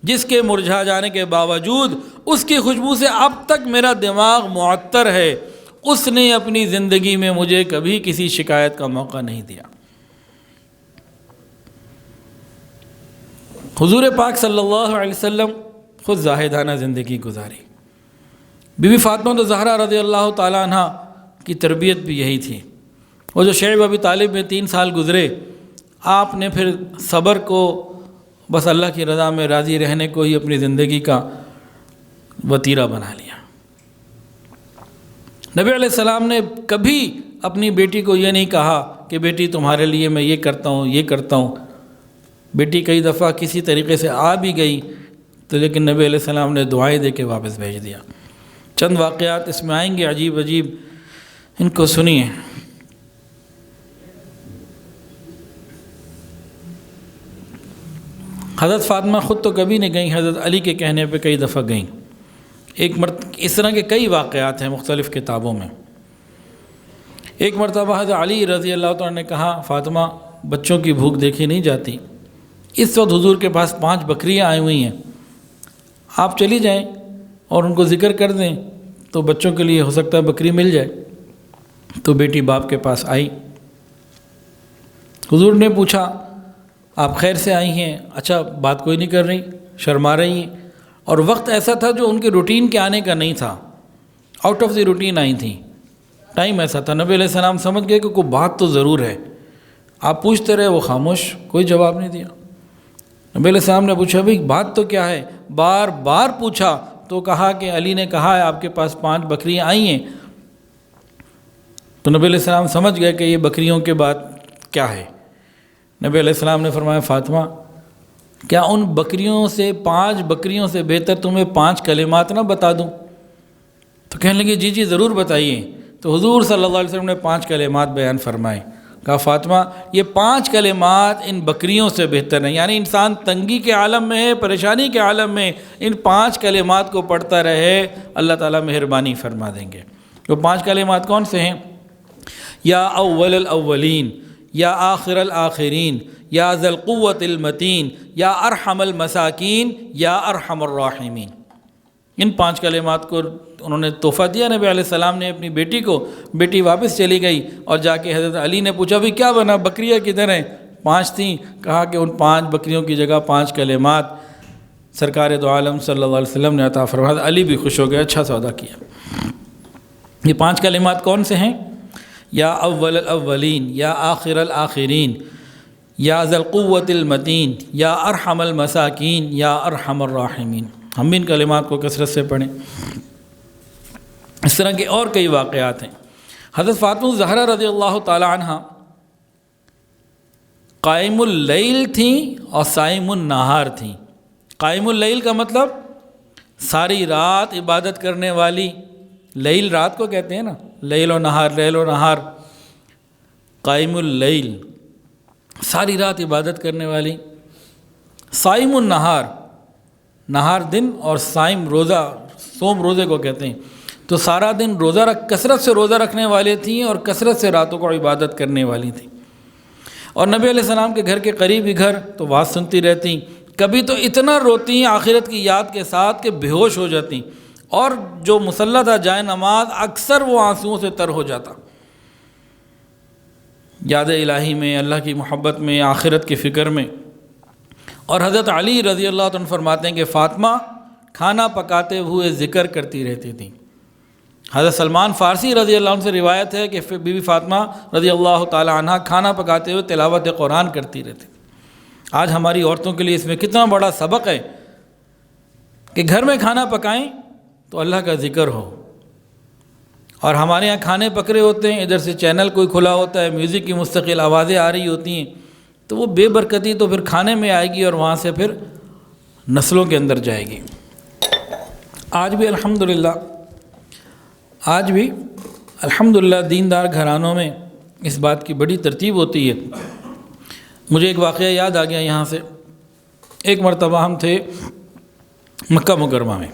جس کے مرجھا جانے کے باوجود اس کی خوشبو سے اب تک میرا دماغ معطر ہے، اس نے اپنی زندگی میں مجھے کبھی کسی شکایت کا موقع نہیں دیا۔ حضور پاک صلی اللہ علیہ وسلم خود زاہدانہ زندگی گزاری۔ بی بی فاطمہ زہرا رضی اللہ تعالیٰ عنہ کی تربیت بھی یہی تھی۔ وہ جو شعیب ابی طالب میں 3 سال گزرے، آپ نے پھر صبر کو، بس اللہ کی رضا میں راضی رہنے کو ہی اپنی زندگی کا وتیرہ بنا لیا۔ نبی علیہ السلام نے کبھی اپنی بیٹی کو یہ نہیں کہا کہ بیٹی تمہارے لیے میں یہ کرتا ہوں یہ کرتا ہوں۔ بیٹی کئی دفعہ کسی طریقے سے آ بھی گئی تو لیکن نبی علیہ السلام نے دعائیں دے کے واپس بھیج دیا۔ چند واقعات اس میں آئیں گے عجیب عجیب، ان کو سنیے۔ حضرت فاطمہ خود تو کبھی نہیں گئیں، حضرت علی کے کہنے پہ کئی دفعہ گئیں۔ اس طرح کے کئی واقعات ہیں مختلف کتابوں میں۔ ایک مرتبہ حضرت علی رضی اللہ تعالیٰ نے کہا، فاطمہ بچوں کی بھوک دیکھی نہیں جاتی، اس وقت حضور کے پاس 5 بکریاں آئی ہوئی ہیں، آپ چلی جائیں اور ان کو ذکر کر دیں تو بچوں کے لیے ہو سکتا ہے بکری مل جائے۔ تو بیٹی باپ کے پاس آئی، حضور نے پوچھا آپ خیر سے آئی ہیں؟ اچھا بات کوئی نہیں کر رہی، شرما رہی ہیں، اور وقت ایسا تھا جو ان کے روٹین کے آنے کا نہیں تھا، out of the routine I تھیں، ٹائم ایسا تھا۔ نبی علیہ السلام سمجھ گئے کہ کوئی بات تو ضرور ہے، آپ پوچھتے رہے، وہ خاموش، کوئی جواب نہیں دیا۔ نبی علیہ السلام نے پوچھا بھئی بات تو کیا ہے؟ بار بار پوچھا تو کہا کہ علی نے کہا ہے آپ کے پاس 5 بکریاں آئی ہیں۔ تو نبی علیہ السلام سمجھ گئے کہ یہ بکریوں کے بات کیا ہے۔ نبی علیہ السلام نے فرمایا فاطمہ کیا ان بکریوں سے 5 بکریوں سے بہتر تمہیں 5 کلمات نہ بتا دوں؟ تو کہنے لگے جی جی ضرور بتائیے۔ تو حضور صلی اللہ علیہ وسلم نے 5 کلمات بیان فرمائے، کہا فاطمہ یہ 5 کلمات ان بکریوں سے بہتر ہیں، یعنی انسان تنگی کے عالم میں ہے، پریشانی کے عالم میں، ان 5 کلمات کو پڑھتا رہے، اللہ تعالیٰ مہربانی فرما دیں گے۔ تو 5 کلمات کون سے ہیں؟ یا اول الاولین، یا آخر الآخرین، یا ذی القوۃ المتین، یا ارحم المساکین، یا ارحم الراحمین۔ ان 5 کلمات کو انہوں نے تحفہ دیا نبی علیہ السلام نے اپنی بیٹی کو۔ بیٹی واپس چلی گئی اور جا کے حضرت علی نے پوچھا بھی کیا بنا، بکریاں کدھر ہیں؟ 5 تھیں، کہا کہ ان 5 بکریوں کی جگہ 5 کلمات سرکار دو عالم صلی اللہ علیہ وسلم نے عطا فرمایا۔ علی بھی خوش ہو گیا، اچھا سودا کیا۔ یہ 5 کلمات کون سے ہیں؟ یا اول الاولین، یا آخر الآخرین، یا ذی القوۃ المتین، یا ارحم المساکین، یا ارحم الراحمین۔ ہم بھی ان کلمات کو کثرت سے پڑھیں۔ اس طرح کے اور کئی واقعات ہیں۔ حضرت فاطمہ زہرا رضی اللہ تعالی عنہ قائم اللیل تھیں اور صائم النہار تھیں۔ قائم اللیل کا مطلب ساری رات عبادت کرنے والی، لیل رات کو کہتے ہیں نا، لیل و نہار، لیل و نہار، قائم اللیل ساری رات عبادت کرنے والی۔ صائم النہار، نہار دن، اور صائم روزہ، صوم روزے کو کہتے ہیں، تو سارا دن کثرت سے روزہ رکھنے والے تھیں اور کثرت سے راتوں کو عبادت کرنے والی تھیں۔ اور نبی علیہ السلام کے گھر کے قریب ہی گھر، تو واز سنتی رہتی، کبھی تو اتنا روتی آخرت کی یاد کے ساتھ کہ بے ہوش ہو جاتی، اور جو مصلی تھا جائے نماز اکثر وہ آنسوؤں سے تر ہو جاتا، یاد الہی میں، اللہ کی محبت میں، آخرت کی فکر میں۔ اور حضرت علی رضی اللہ عنہ فرماتے ہیں کہ فاطمہ کھانا پکاتے ہوئے ذکر کرتی رہتی تھیں۔ حضرت سلمان فارسی رضی اللہ عنہ سے روایت ہے کہ بی بی فاطمہ رضی اللہ تعالی عنہ کھانا پکاتے ہوئے تلاوت قرآن کرتی رہتی تھیں۔ آج ہماری عورتوں کے لیے اس میں کتنا بڑا سبق ہے کہ گھر میں کھانا پکائیں تو اللہ کا ذکر ہو۔ اور ہمارے یہاں کھانے پک رہے ہوتے ہیں، ادھر سے چینل کوئی کھلا ہوتا ہے، میوزک کی مستقل آوازیں آ رہی ہوتی ہیں، تو وہ بے برکتی تو پھر کھانے میں آئے گی اور وہاں سے پھر نسلوں کے اندر جائے گی۔ آج بھی الحمدللہ دیندار گھرانوں میں اس بات کی بڑی ترتیب ہوتی ہے۔ مجھے ایک واقعہ یاد آ گیا یہاں سے۔ ایک مرتبہ ہم تھے مکہ مکرمہ میں،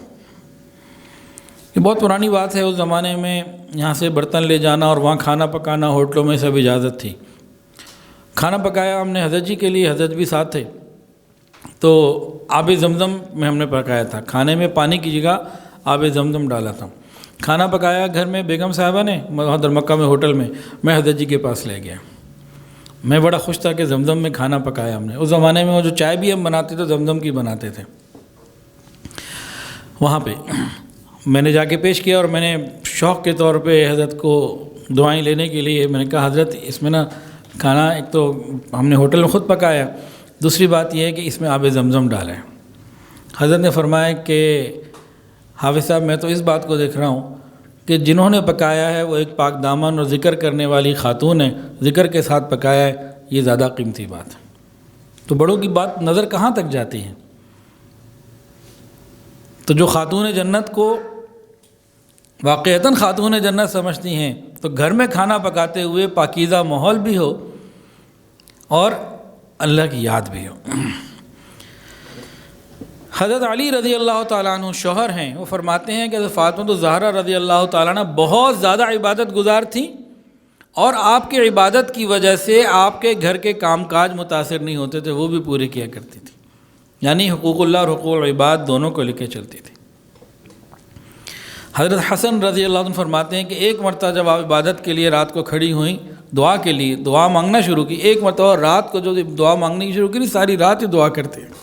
یہ بہت پرانی بات ہے، اس زمانے میں یہاں سے برتن لے جانا اور وہاں کھانا پکانا ہوٹلوں میں سب اجازت تھی۔ کھانا پکایا ہم نے حضرت جی کے لیے، حضرت بھی ساتھ تھے، تو آب زمزم میں ہم نے پکایا تھا، کھانے میں پانی کی جگہ آب زمزم ڈالا تھا۔ کھانا پکایا گھر میں بیگم صاحبہ نے حضرت مکہ میں ہوٹل میں، میں حضرت جی کے پاس لے گیا۔ میں بڑا خوش تھا کہ زمزم میں کھانا پکایا ہم نے۔ اس زمانے میں وہ جو چائے بھی ہم بناتے تھے زمزم کی بناتے تھے۔ وہاں پہ میں نے جا کے پیش کیا اور میں نے شوق کے طور پہ حضرت کو دعائیں لینے کے لیے میں نے کہا حضرت اس میں نا کھانا ایک تو ہم نے ہوٹل میں خود پکایا، دوسری بات یہ ہے کہ اس میں آب زمزم ڈالیں۔ حضرت نے فرمایا کہ حافظ صاحب میں تو اس بات کو دیکھ رہا ہوں کہ جنہوں نے پکایا ہے وہ ایک پاک دامن اور ذکر کرنے والی خاتون ہے، ذکر کے ساتھ پکایا ہے، یہ زیادہ قیمتی بات ہے۔ تو بڑوں کی بات نظر کہاں تک جاتی ہے؟ تو جو خاتون جنت کو واقعتاً خاتون جنت سمجھتی ہیں تو گھر میں کھانا پکاتے ہوئے پاکیزہ ماحول بھی ہو اور اللہ کی یاد بھی ہو۔ حضرت علی رضی اللہ تعالیٰ عنہ شوہر ہیں، وہ فرماتے ہیں کہ حضرت فاطمہ الزہرا رضی اللہ تعالیٰ عنہ بہت زیادہ عبادت گزار تھیں اور آپ کی عبادت کی وجہ سے آپ کے گھر کے کام کاج متاثر نہیں ہوتے تھے، وہ بھی پورے کیا کرتی تھی، یعنی حقوق اللہ اور حقوق العباد دونوں کو لے کے چلتی تھی۔ حضرت حسن رضی اللہ عنہ فرماتے ہیں کہ ایک مرتبہ جب آپ عبادت کے لیے رات کو کھڑی ہوئیں دعا کے لیے، دعا مانگنا شروع کی، ایک مرتبہ رات کو جو دعا مانگنے کی شروع کی ساری رات ہی دعا کرتے ہیں۔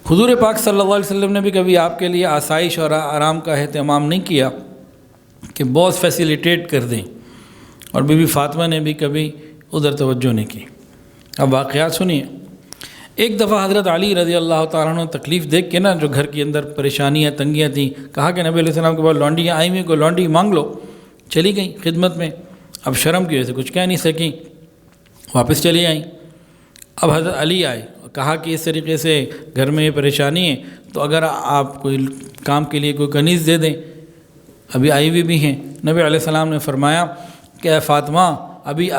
حضور پاک صلی اللہ علیہ وسلم نے بھی کبھی آپ کے لیے آسائش اور آرام کا اہتمام نہیں کیا کہ بہت فیسیلیٹیٹ کر دیں، اور بی بی فاطمہ نے بھی کبھی ادھر توجہ نہیں کی۔ اب واقعات سنیے۔ ایک دفعہ حضرت علی رضی اللہ تعالیٰ عنہ تکلیف دیکھ کے نا جو گھر کے اندر پریشانیاں تنگیاں تھیں، کہا کہ نبی علیہ السلام کے بعد لونڈیاں آئی ہوئی، کوئی لونڈی مانگ لو۔ چلی گئیں خدمت میں، اب شرم کی وجہ سے کچھ کہہ نہیں سکیں، واپس چلی آئیں۔ اب حضرت علی آئے، کہا کہ اس طریقے سے گھر میں یہ پریشانی ہے تو اگر آپ کوئی کام کے لیے کوئی کنیز دے دیں، ابھی آئی ہوئی بھی ہیں۔ نبی علیہ السلام نے فرمایا کہ اے فاطمہ ابھی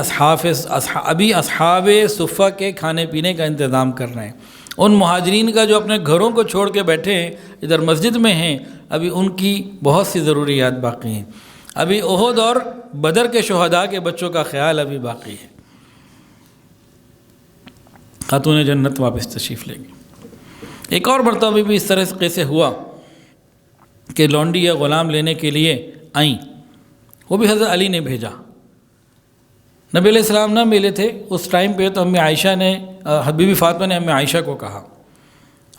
اصحاب صفہ کے کھانے پینے کا انتظام کر رہے ہیں، ان مہاجرین کا جو اپنے گھروں کو چھوڑ کے بیٹھے ہیں ادھر مسجد میں ہیں، ابھی ان کی بہت سی ضروریات باقی ہیں، ابھی احد اور بدر کے شہداء کے بچوں کا خیال ابھی باقی ہے۔ خاتون جنت واپس تشریف لے گئی۔ ایک اور مرتبہ بھی اس طرح سے ہوا کہ لونڈی یا غلام لینے کے لیے آئیں، وہ بھی حضرت علی نے بھیجا۔ نبی علیہ السلام نہ ملے تھے اس ٹائم پہ، تو امی عائشہ نے بی بی فاطمہ نے امی عائشہ کو کہا،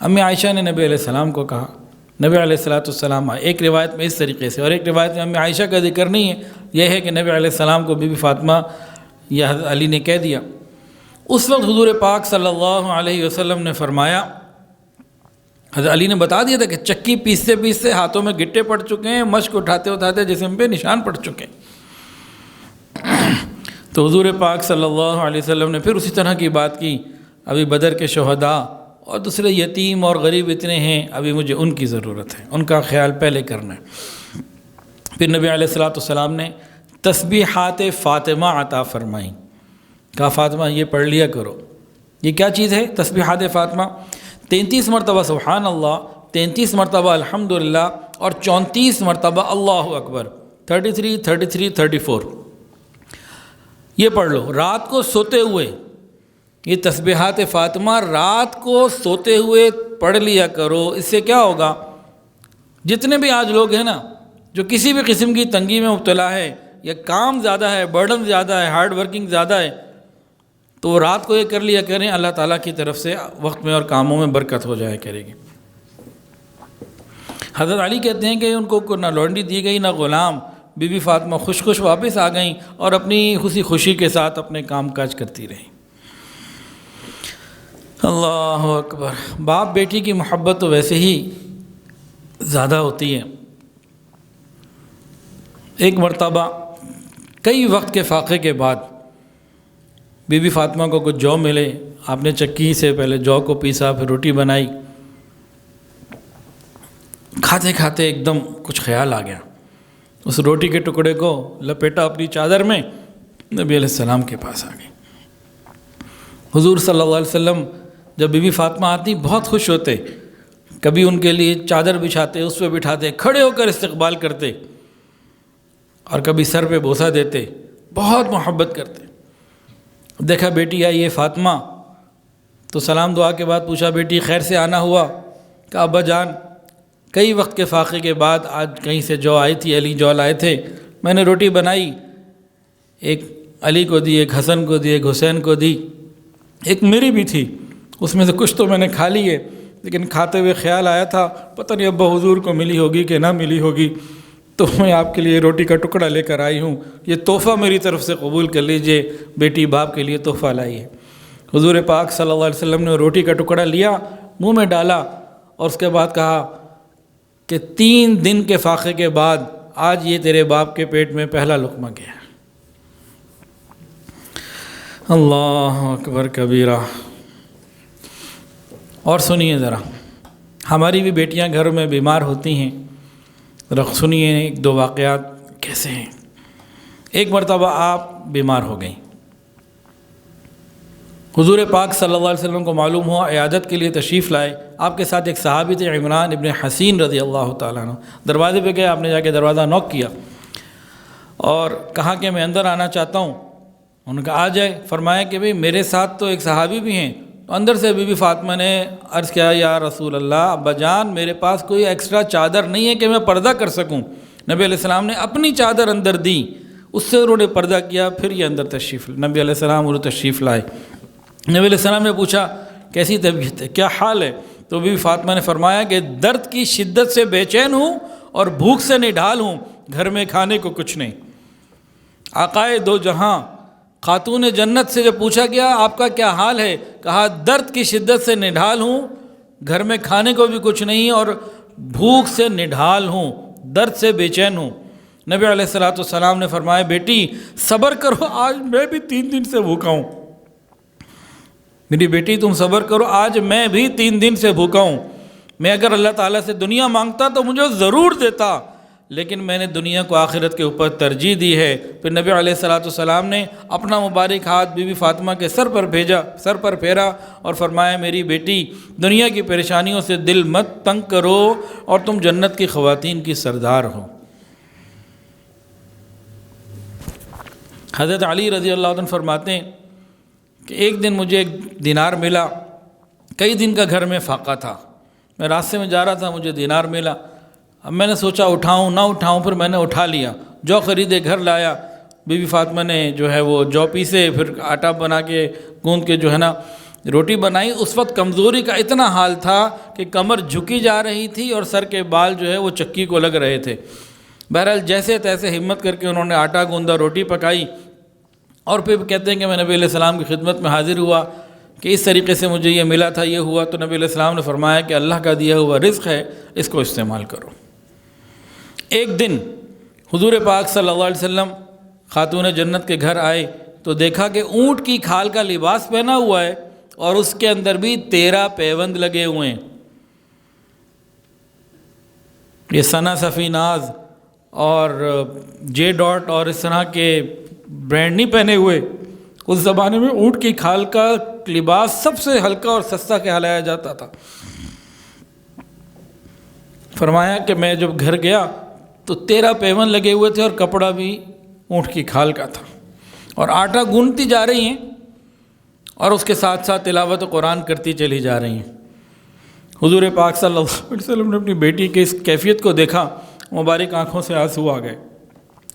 امی عائشہ نے نبی علیہ السلام کو کہا، نبی علیہ السلام آئے۔ ایک روایت میں اس طریقے سے، اور ایک روایت میں امی عائشہ کا ذکر نہیں ہے، یہ ہے کہ نبی علیہ السلام کو بی بی فاطمہ یا حضرت علی نے کہہ دیا۔ اس وقت حضور پاک صلی اللہ علیہ وسلم نے فرمایا، حضرت علی نے بتا دیا تھا کہ چکی پیستے پیستے ہاتھوں میں گٹے پڑ چکے ہیں، مشق اٹھاتے اٹھاتے جسم پہ نشان پڑ چکے ہیں۔ تو حضور پاک صلی اللہ علیہ وسلم نے پھر اسی طرح کی بات کی، ابھی بدر کے شہداء اور دوسرے یتیم اور غریب اتنے ہیں، ابھی مجھے ان کی ضرورت ہے، ان کا خیال پہلے کرنا ہے۔ پھر نبی علیہ السلام نے تسبیحات فاطمہ عطا فرمائیں، کہا فاطمہ یہ پڑھ لیا کرو۔ یہ کیا چیز ہے تسبیحات فاطمہ؟ 33 مرتبہ سبحان اللہ، 33 مرتبہ الحمدللہ اور 34 مرتبہ اللہ اکبر، 33 33 34، یہ پڑھ لو رات کو سوتے ہوئے۔ یہ تسبیحات فاطمہ رات کو سوتے ہوئے پڑھ لیا کرو۔ اس سے کیا ہوگا، جتنے بھی آج لوگ ہیں نا جو کسی بھی قسم کی تنگی میں مبتلا ہے یا کام زیادہ ہے، برڈن زیادہ ہے، ہارڈ ورکنگ زیادہ ہے، تو رات کو یہ کر لیا کریں، اللہ تعالیٰ کی طرف سے وقت میں اور کاموں میں برکت ہو جایا کرے گی۔ حضرت علی کہتے ہیں کہ ان کو نہ لونڈی دی گئی نہ غلام، بی بی فاطمہ خوش واپس آ گئیں اور اپنی خوشی کے ساتھ اپنے کام کاج کرتی رہیں۔ اللہ اکبر۔ باپ بیٹی کی محبت تو ویسے ہی زیادہ ہوتی ہے۔ ایک مرتبہ کئی وقت کے فاقے کے بعد بی بی فاطمہ کو کچھ جو ملے، آپ نے چکی سے پہلے جو کو پیسا، پھر روٹی بنائی، کھاتے کھاتے ایک دم کچھ خیال آ گیا، اس روٹی کے ٹکڑے کو لپیٹا اپنی چادر میں، نبی علیہ السلام کے پاس آ گئی۔ حضور صلی اللہ علیہ وسلم جب بی بی فاطمہ آتی بہت خوش ہوتے، کبھی ان کے لیے چادر بچھاتے، اس پہ بٹھاتے، کھڑے ہو کر استقبال کرتے، اور کبھی سر پہ بوسہ دیتے، بہت محبت کرتے. دیکھا بیٹی آئی ہے فاطمہ تو سلام دعا کے بعد پوچھا بیٹی خیر سے آنا ہوا؟ کہا ابا جان کئی وقت کے فاقے کے بعد آج کہیں سے جو آئی تھی، علی جو لائے تھے، میں نے روٹی بنائی، ایک علی کو دی، ایک حسن کو دی، ایک حسین کو دی، ایک میری بھی تھی، اس میں سے کچھ تو میں نے کھا لی ہے، لیکن کھاتے ہوئے خیال آیا تھا پتہ نہیں ابا حضور کو ملی ہوگی کہ نہ ملی ہوگی، تو میں آپ کے لیے روٹی کا ٹکڑا لے کر آئی ہوں، یہ تحفہ میری طرف سے قبول کر لیجئے. بیٹی باپ کے لیے تحفہ لائی ہے. حضور پاک صلی اللہ علیہ وسلم نے روٹی کا ٹکڑا لیا، منہ میں ڈالا اور اس کے بعد کہا کہ 3 دن کے فاقے کے بعد آج یہ تیرے باپ کے پیٹ میں پہلا لقمہ گیا. اللہ اکبر کبیرہ. اور سنیے ذرا، ہماری بھی بیٹیاں گھروں میں بیمار ہوتی ہیں، سنیے 1-2 واقعات کیسے ہیں. ایک مرتبہ آپ بیمار ہو گئیں، حضور پاک صلی اللہ علیہ وسلم کو معلوم ہوا، عیادت کے لیے تشریف لائے. آپ کے ساتھ ایک صحابی تھے عمران ابن حسین رضی اللہ تعالیٰ عنہ. دروازے پہ گئے، آپ نے جا کے دروازہ نوک کیا اور کہا کہ میں اندر آنا چاہتا ہوں. انہوں نے کہا آ جائے. فرمایا کہ بھئی میرے ساتھ تو ایک صحابی بھی ہیں. تو اندر سے بی بی فاطمہ نے عرض کیا یا رسول اللہ، ابا جان میرے پاس کوئی ایکسٹرا چادر نہیں ہے کہ میں پردہ کر سکوں. نبی علیہ السلام نے اپنی چادر اندر دی، اس سے انہوں نے پردہ کیا، پھر یہ اندر تشریف نبی علیہ السلام انہوں تشریف لائے. نبی علیہ السلام نے پوچھا کیسی طبیعت ہے، کیا حال ہے؟ تو بی بی فاطمہ نے فرمایا کہ درد کی شدت سے بے چین ہوں اور بھوک سے نڈھال ہوں، گھر میں کھانے کو کچھ نہیں. آقائے دو جہاں خاتون جنت سے جب پوچھا گیا آپ کا کیا حال ہے، کہا درد کی شدت سے نڈھال ہوں، گھر میں کھانے کو بھی کچھ نہیں اور بھوک سے نڈھال ہوں، درد سے بے چین ہوں. نبی علیہ السلام نے فرمایا بیٹی صبر کرو، آج میں بھی 3 دن سے بھوکا ہوں. میری بیٹی تم صبر کرو، آج میں بھی 3 دن سے بھوکا ہوں. میں اگر اللہ تعالیٰ سے دنیا مانگتا تو مجھے ضرور دیتا، لیکن میں نے دنیا کو آخرت کے اوپر ترجیح دی ہے. پھر نبی علیہ السلام نے اپنا مبارک ہاتھ بی بی فاطمہ کے سر پر پھیرا اور فرمایا میری بیٹی دنیا کی پریشانیوں سے دل مت تنگ کرو اور تم جنت کی خواتین کی سردار ہو. حضرت علی رضی اللہ عنہ فرماتے ہیں کہ ایک دن مجھے 1 دینار ملا، کئی دن کا گھر میں فاقہ تھا، میں راستے میں جا رہا تھا، مجھے دینار ملا. اب میں نے سوچا اٹھاؤں نہ اٹھاؤں، پھر میں نے اٹھا لیا، جو خریدے گھر لایا. بی بی فاطمہ نے جو ہے وہ جو پیسے، پھر آٹا بنا کے گوندھ کے جو ہے نا روٹی بنائی. اس وقت کمزوری کا اتنا حال تھا کہ کمر جھکی جا رہی تھی اور سر کے بال جو ہے وہ چکی کو لگ رہے تھے. بہرحال جیسے تیسے ہمت کر کے انہوں نے آٹا گوندا، روٹی پکائی اور پھر کہتے ہیں کہ میں نبی علیہ السلام کی خدمت میں حاضر ہوا کہ اس طریقے سے مجھے یہ ملا تھا، یہ ہوا. تو نبی علیہ السلام نے فرمایا کہ اللہ کا دیا ہوا رزق ہے، اس کو استعمال کرو. ایک دن حضور پاک صلی اللہ علیہ وسلم خاتون جنت کے گھر آئے تو دیکھا کہ اونٹ کی کھال کا لباس پہنا ہوا ہے اور اس کے اندر بھی 13 پیوند لگے ہوئے ہیں. یہ ثنا، صفی، ناز اور جے ڈاٹ اور اس طرح کے برانڈ نہیں پہنے ہوئے. اس زمانے میں اونٹ کی کھال کا لباس سب سے ہلکا اور سستا کہلایا جاتا تھا. فرمایا کہ میں جب گھر گیا تو 13 پیون لگے ہوئے تھے اور کپڑا بھی اونٹ کی کھال کا تھا اور آٹا گوندتی جا رہی ہیں اور اس کے ساتھ ساتھ تلاوت قرآن کرتی چلی جا رہی ہیں. حضور پاک صلی اللہ علیہ وسلم نے اپنی بیٹی کی اس کیفیت کو دیکھا، مبارک آنکھوں سے آنسو آ گئے.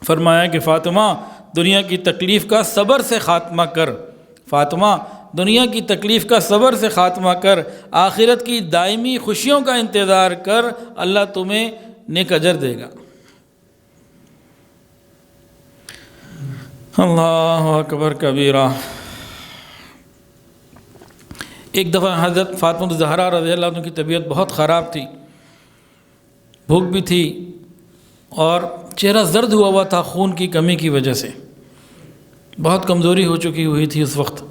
فرمایا کہ فاطمہ دنیا کی تکلیف کا صبر سے خاتمہ کر، فاطمہ دنیا کی تکلیف کا صبر سے خاتمہ کر، آخرت کی دائمی خوشیوں کا انتظار کر، اللہ تمہیں نیک اجر دے گا. اللہ اکبر کبیرہ. ایک دفعہ حضرت فاطمہ الزہرا رضی اللہ عنہ کی طبیعت بہت خراب تھی، بھوک بھی تھی اور چہرہ زرد ہوا تھا خون کی کمی کی وجہ سے، بہت کمزوری ہو چکی ہوئی تھی اس وقت.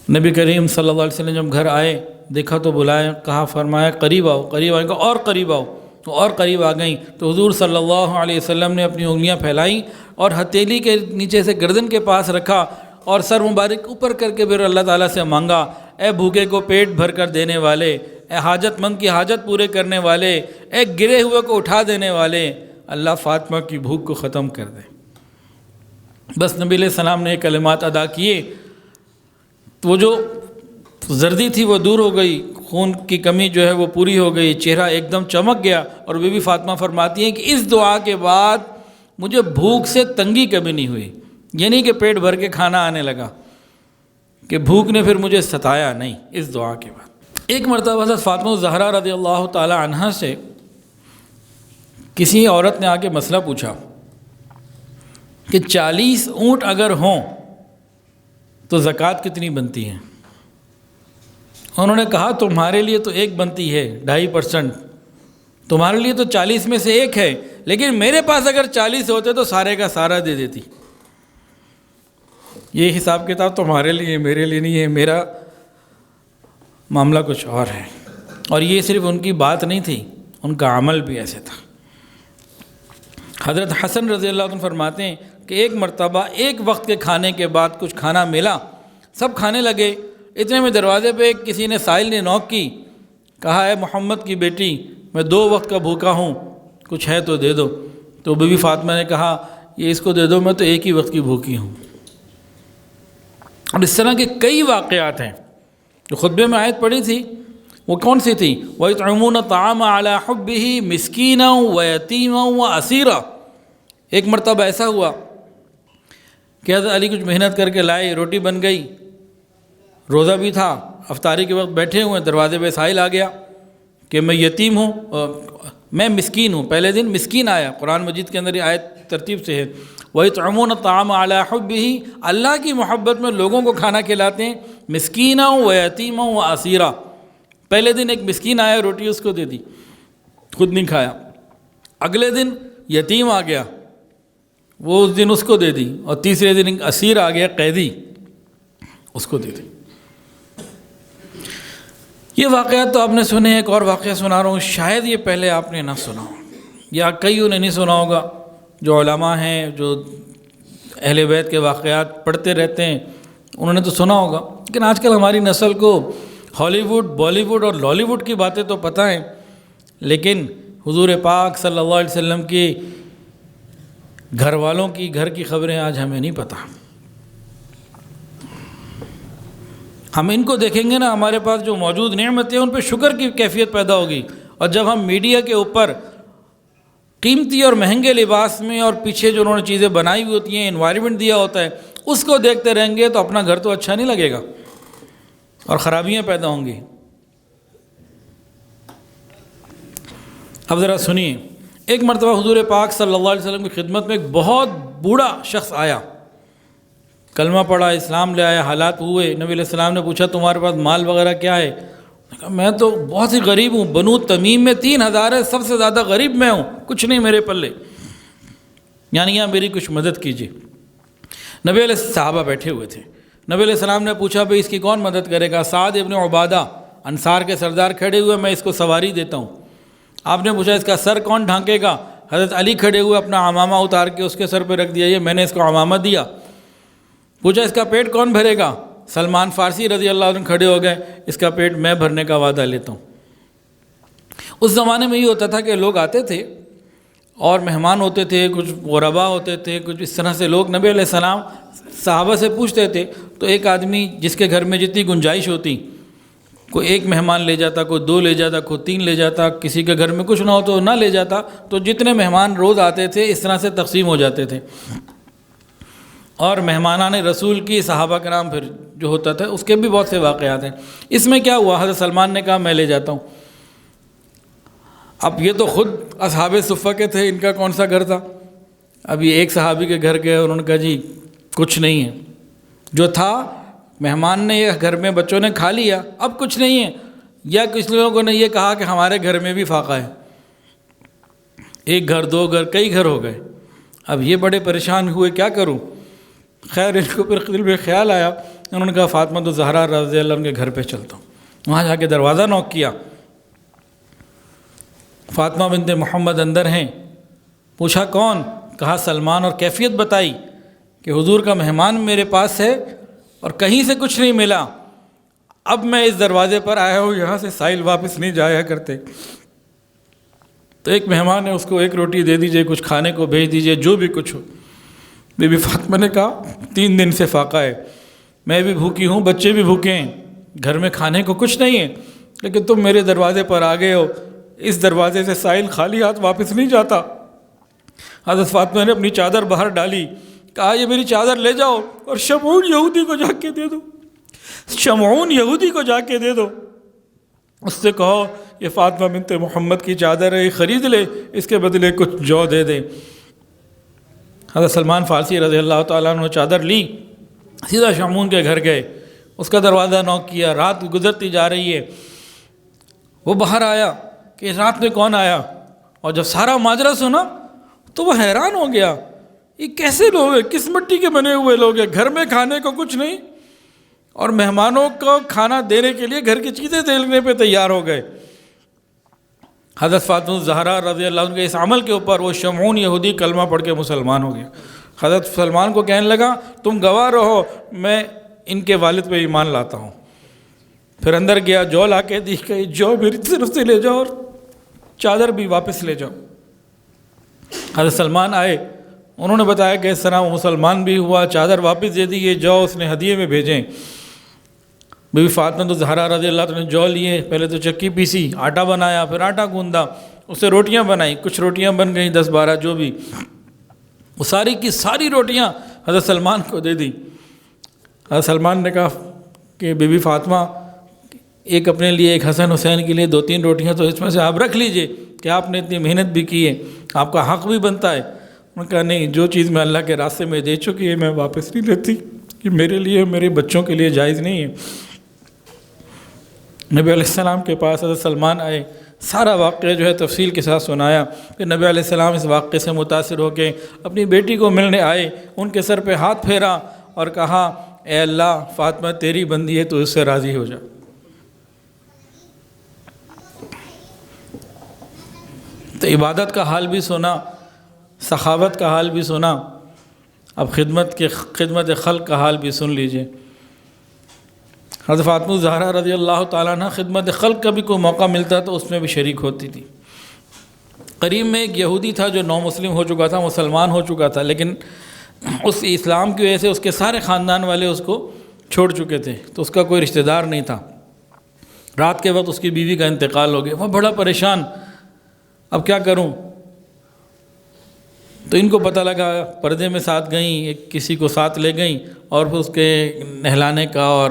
نبی کریم صلی اللہ علیہ وسلم جب گھر آئے دیکھا تو بلائے، کہا فرمایا قریب آؤ، قریب آئے، اور قریب آؤ، تو اور قریب آ گئیں. تو حضور صلی اللہ علیہ وسلم نے اپنی انگلیاں پھیلائیں اور ہتھیلی کے نیچے سے گردن کے پاس رکھا اور سر مبارک اوپر کر کے پھر اللہ تعالیٰ سے مانگا، اے بھوکے کو پیٹ بھر کر دینے والے، اے حاجت مند کی حاجت پورے کرنے والے، اے گرے ہوئے کو اٹھا دینے والے، اللہ فاطمہ کی بھوک کو ختم کر دے. بس نبی علیہ السلام نے یہ کلمات ادا کیے تو وہ جو زردی تھی وہ دور ہو گئی، خون کی کمی جو ہے وہ پوری ہو گئی، چہرہ ایک دم چمک گیا۔ اور بی بی فاطمہ فرماتی ہیں کہ اس دعا کے بعد مجھے بھوک سے تنگی کبھی نہیں ہوئی، یہ نہیں کہ پیٹ بھر کے کھانا آنے لگا، کہ بھوک نے پھر مجھے ستایا نہیں اس دعا کے بعد۔ ایک مرتبہ حضرت فاطمہ الزہرا رضی اللہ تعالی عنہا سے کسی عورت نے آ کے مسئلہ پوچھا کہ 40 اونٹ اگر ہوں تو زکوٰۃ کتنی بنتی ہے؟ انہوں نے کہا تمہارے لیے تو ایک بنتی ہے 2.5%، تمہارے لیے تو 40 میں سے ایک ہے، لیکن میرے پاس اگر 40 ہوتے تو سارے کا سارا دے دیتی۔ یہ حساب کتاب تمہارے لیے، میرے لیے نہیں ہے، میرا معاملہ کچھ اور ہے۔ اور یہ صرف ان کی بات نہیں تھی، ان کا عمل بھی ایسے تھا۔ حضرت حسن رضی اللہ عنہ فرماتے ہیں کہ ایک مرتبہ ایک وقت کے کھانے کے بعد کچھ کھانا ملا، سب کھانے لگے، اتنے میں دروازے پہ کسی نے سائل نے نوک کی، کہا ہے محمد کی بیٹی میں 2 وقت کا بھوکا ہوں، کچھ ہے تو دے دو۔ تو بی بی فاطمہ نے کہا یہ اس کو دے دو، میں تو ایک ہی وقت کی بھوکی ہوں۔ اور اس طرح کے کئی واقعات ہیں۔ جو خطبے میں آیت پڑھی تھی وہ کون سی تھی؟ وَيُطْعِمُونَ الطَّعَامَ عَلَىٰ حُبِّهِ مِسْكِينًا وَيَتِيمًا وَأَسِيرًا۔ ایک مرتبہ ایسا ہوا کہ حضرت علی کچھ محنت کر کے لائے، روٹی بن گئی، روزہ بھی تھا، افطاری کے وقت بیٹھے ہوئے، دروازے پہ سائل آ گیا کہ میں یتیم ہوں، میں مسکین ہوں۔ پہلے دن مسکین آیا، قرآن مجید کے اندر یہ آیت ترتیب سے ہے، وَيُطْعِمُونَ الطَّعَامَ عَلَىٰ حُبِّهِ، اللہ کی محبت میں لوگوں کو کھانا کھلاتے ہیں، مسکینا ویتیما واسیرا۔ پہلے دن ایک مسکین آیا، روٹی اس کو دے دی، خود نہیں کھایا۔ اگلے دن یتیم آ گیا، وہ اس دن اس کو دے دی، اور تیسرے دن ایک اسیر آ گیا قیدی، اس کو دے دی۔ یہ واقعات تو آپ نے سنے، ایک اور واقعہ سنا رہا ہوں، شاید یہ پہلے آپ نے نہ سنا ہو، یا کئیوں نے نہیں سنا ہوگا۔ جو علماء ہیں، جو اہل بیت کے واقعات پڑھتے رہتے ہیں، انہوں نے تو سنا ہوگا، لیکن آج کل ہماری نسل کو ہالی ووڈ، بالی ووڈ اور لالی ووڈ کی باتیں تو پتہ ہیں، لیکن حضور پاک صلی اللہ علیہ وسلم کی گھر والوں کی گھر کی خبریں آج ہمیں نہیں پتہ۔ ہم ان کو دیکھیں گے نا، ہمارے پاس جو موجود نعمتیں ان پہ شکر کی کیفیت پیدا ہوگی، اور جب ہم میڈیا کے اوپر قیمتی اور مہنگے لباس میں اور پیچھے جو انہوں نے چیزیں بنائی ہوئی ہوتی ہیں، انوائرمنٹ دیا ہوتا ہے، اس کو دیکھتے رہیں گے تو اپنا گھر تو اچھا نہیں لگے گا اور خرابیاں پیدا ہوں گی۔ اب ذرا سنیے، ایک مرتبہ حضور پاک صلی اللہ علیہ وسلم کی خدمت میں ایک بہت بوڑھا شخص آیا، کلمہ پڑھا، اسلام لے آیا، حالات ہوئے، نبی علیہ السلام نے پوچھا تمہارے پاس مال وغیرہ کیا ہے؟ کہا میں تو بہت ہی غریب ہوں، بنو تمیم میں 3000 ہے، سب سے زیادہ غریب میں ہوں، کچھ نہیں میرے پلے، یعنی یہاں میری کچھ مدد کیجیے۔ نبی علیہ صحابہ بیٹھے ہوئے تھے، نبی علیہ السلام نے پوچھا بھئی اس کی کون مدد کرے گا؟ سعد ابن عبادہ انصار کے سردار کھڑے ہوئے، میں اس کو سواری دیتا ہوں۔ آپ نے پوچھا اس کا سر کون ڈھانکے گا؟ حضرت علی کھڑے ہوئے، اپنا عمامہ اتار کے اس کے سر پہ رکھ دیا، یہ میں نے اس کو عمامہ دیا۔ پوچھا اس کا پیٹ کون بھرے گا؟ سلمان فارسی رضی اللہ عنہ کھڑے ہو گئے، اس کا پیٹ میں بھرنے کا وعدہ لیتا ہوں۔ اس زمانے میں یہ ہوتا تھا کہ لوگ آتے تھے اور مہمان ہوتے تھے، کچھ غربا ہوتے تھے، کچھ اس طرح سے لوگ نبی علیہ السلام صحابہ سے پوچھتے تھے، تو ایک آدمی جس کے گھر میں جتنی گنجائش ہوتی، کوئی ایک مہمان لے جاتا، کوئی 2 لے جاتا، کوئی 3 لے جاتا، کسی کے گھر میں کچھ نہ ہو تو نہ لے جاتا، تو جتنے مہمان روز آتے تھے اس طرح سے تقسیم ہو جاتے تھے۔ اور مہمانان رسول کی صحابہ کرام پھر جو ہوتا تھا اس کے بھی بہت سے واقعات ہیں۔ اس میں کیا ہوا، حضرت سلمان نے کہا میں لے جاتا ہوں۔ اب یہ تو خود اصحاب صفہ کے تھے، ان کا کون سا گھر تھا؟ اب یہ ایک صحابی کے گھر گئے، انہوں نے کہا جی کچھ نہیں ہے، جو تھا مہمان نے یہ گھر میں بچوں نے کھا لیا، اب کچھ نہیں ہے، یا کچھ لوگوں نے یہ کہا کہ ہمارے گھر میں بھی فاقہ ہے، ایک گھر 2 گھر کئی گھر ہو گئے۔ اب یہ بڑے پریشان ہوئے، کیا کروں؟ خیر ان کو پھر دل میں خیال آیا، انہوں نے کہا فاطمہ تو زہرا رضی اللہ عنہ کے گھر پہ چلتا ہوں۔ وہاں جا کے دروازہ نوک کیا، فاطمہ بنت محمد اندر ہیں، پوچھا کون؟ کہا سلمان، اور کیفیت بتائی کہ حضور کا مہمان میرے پاس ہے اور کہیں سے کچھ نہیں ملا، اب میں اس دروازے پر آیا ہوں، یہاں سے سائل واپس نہیں جایا کرتے، تو ایک مہمان ہے اس کو 1 روٹی دے دیجئے، کچھ کھانے کو بھیج دیجئے، جو بھی کچھ ہو۔ بی بی فاطمہ نے کہا 3 دن سے فاقہ ہے، میں بھی بھوکی ہوں، بچے بھی بھوکے ہیں، گھر میں کھانے کو کچھ نہیں ہے، لیکن تم میرے دروازے پر آ گئے ہو، اس دروازے سے سائل خالی ہاتھ واپس نہیں جاتا۔ حضرت فاطمہ نے اپنی چادر باہر ڈالی، کہا یہ میری چادر لے جاؤ اور شمعون یہودی کو جا کے دے دو، شمعون یہودی کو جا کے دے دو، اس سے کہو یہ فاطمہ بنت محمد کی چادر ہے، خرید لے، اس کے بدلے کچھ جو دے دے۔ حضرت سلمان فارسی رضی اللہ تعالیٰ عنہ چادر لی، سیدھا شمعون کے گھر گئے، اس کا دروازہ نوک کیا، رات گزرتی جا رہی ہے، وہ باہر آیا کہ رات میں کون آیا، اور جب سارا ماجرا سنا تو وہ حیران ہو گیا، یہ کیسے لوگ ہیں، کس مٹی کے بنے ہوئے لوگ ہیں، گھر میں کھانے کو کچھ نہیں، اور مہمانوں کو کھانا دینے کے لیے گھر کی چیزیں دینے پہ تیار ہو گئے۔ حضرت فاطمہ الزہرا رضی اللہ عنہ کے اس عمل کے اوپر وہ شمعون یہودی کلمہ پڑھ کے مسلمان ہو گیا۔ حضرت سلمان کو کہنے لگا تم گواہ رہو، میں ان کے والد پہ ایمان لاتا ہوں۔ پھر اندر گیا، جو لا کے دی کہ جو میری طرف سے لے جاؤ اور چادر بھی واپس لے جاؤ۔ حضرت سلمان آئے، انہوں نے بتایا کہ اس طرح وہ مسلمان بھی ہوا، چادر واپس دے دی، یہ جو اس نے ہدیے میں بھیجیں۔ بی بی فاطمہ تو زہرا رضی اللہ عنہ نے جو لیے، پہلے تو چکی پیسی، آٹا بنایا، پھر آٹا گوندا، اس سے روٹیاں بنائی، کچھ روٹیاں بن گئیں 10-12 جو بھی، وہ ساری کی ساری روٹیاں حضرت سلمان کو دے دی۔ حضرت سلمان نے کہا کہ بی بی فاطمہ ایک اپنے لیے، ایک حسن حسین کے لیے 2-3 روٹیاں تو اس میں سے آپ رکھ لیجئے کہ آپ نے اتنی محنت بھی کی ہے، آپ کا حق بھی بنتا ہے۔ انہوں نے کہا نہیں، جو چیز میں اللہ کے راستے میں دے چکی ہے میں واپس نہیں لیتی، یہ میرے لیے، میرے بچوں کے لیے جائز نہیں ہے۔ نبی علیہ السلام کے پاس حضرت سلمان آئے، سارا واقعہ جو ہے تفصیل کے ساتھ سنایا۔ پھر نبی علیہ السلام اس واقعے سے متاثر ہو کے اپنی بیٹی کو ملنے آئے، ان کے سر پہ ہاتھ پھیرا اور کہا اے اللہ، فاطمہ تیری بندی ہے، تو اس سے راضی ہو جا۔ تو عبادت کا حال بھی سنا، سخاوت کا حال بھی سنا، اب خدمت خلق کا حال بھی سن لیجئے۔ حضرت فاطمہ الزہرا رضی اللہ تعالیٰ عنہ خدمت خلق کا بھی کوئی موقع ملتا تو اس میں بھی شریک ہوتی تھی۔ قریب میں ایک یہودی تھا جو نو مسلم ہو چکا تھا، مسلمان ہو چکا تھا، لیکن اس اسلام کی وجہ سے اس کے سارے خاندان والے اس کو چھوڑ چکے تھے، تو اس کا کوئی رشتہ دار نہیں تھا۔ رات کے وقت اس کی بیوی کا انتقال ہو گیا، وہ بڑا پریشان، اب کیا کروں؟ تو ان کو پتہ لگا، پردے میں ساتھ گئیں، ایک کسی کو ساتھ لے گئیں اور پھر اس کے نہلانے کا اور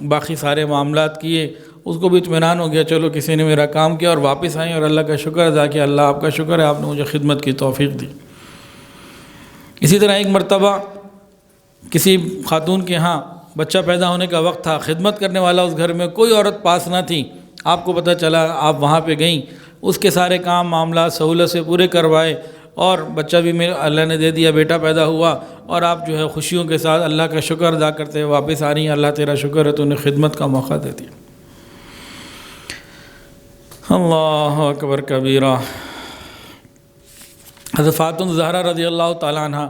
باقی سارے معاملات کیے، اس کو بھی اطمینان ہو گیا، چلو کسی نے میرا کام کیا، اور واپس آئیں اور اللہ کا شکر ادا کیا، اللہ آپ کا شکر ہے، آپ نے مجھے خدمت کی توفیق دی۔ اسی طرح ایک مرتبہ کسی خاتون کے ہاں بچہ پیدا ہونے کا وقت تھا، خدمت کرنے والا اس گھر میں کوئی عورت پاس نہ تھی، آپ کو پتہ چلا، آپ وہاں پہ گئیں، اس کے سارے کام معاملات سہولت سے پورے کروائے، اور بچہ بھی اللہ نے دے دیا، بیٹا پیدا ہوا، اور آپ جو ہے خوشیوں کے ساتھ اللہ کا شکر ادا کرتے ہوئے واپس آ رہی ہیں، اللہ تیرا شکر ہے تو انہیں خدمت کا موقع دے دیا۔ اللہ اکبر کبیرہ۔ حضرت فاطمہ الزہرا رضی اللہ تعالیٰ عنہ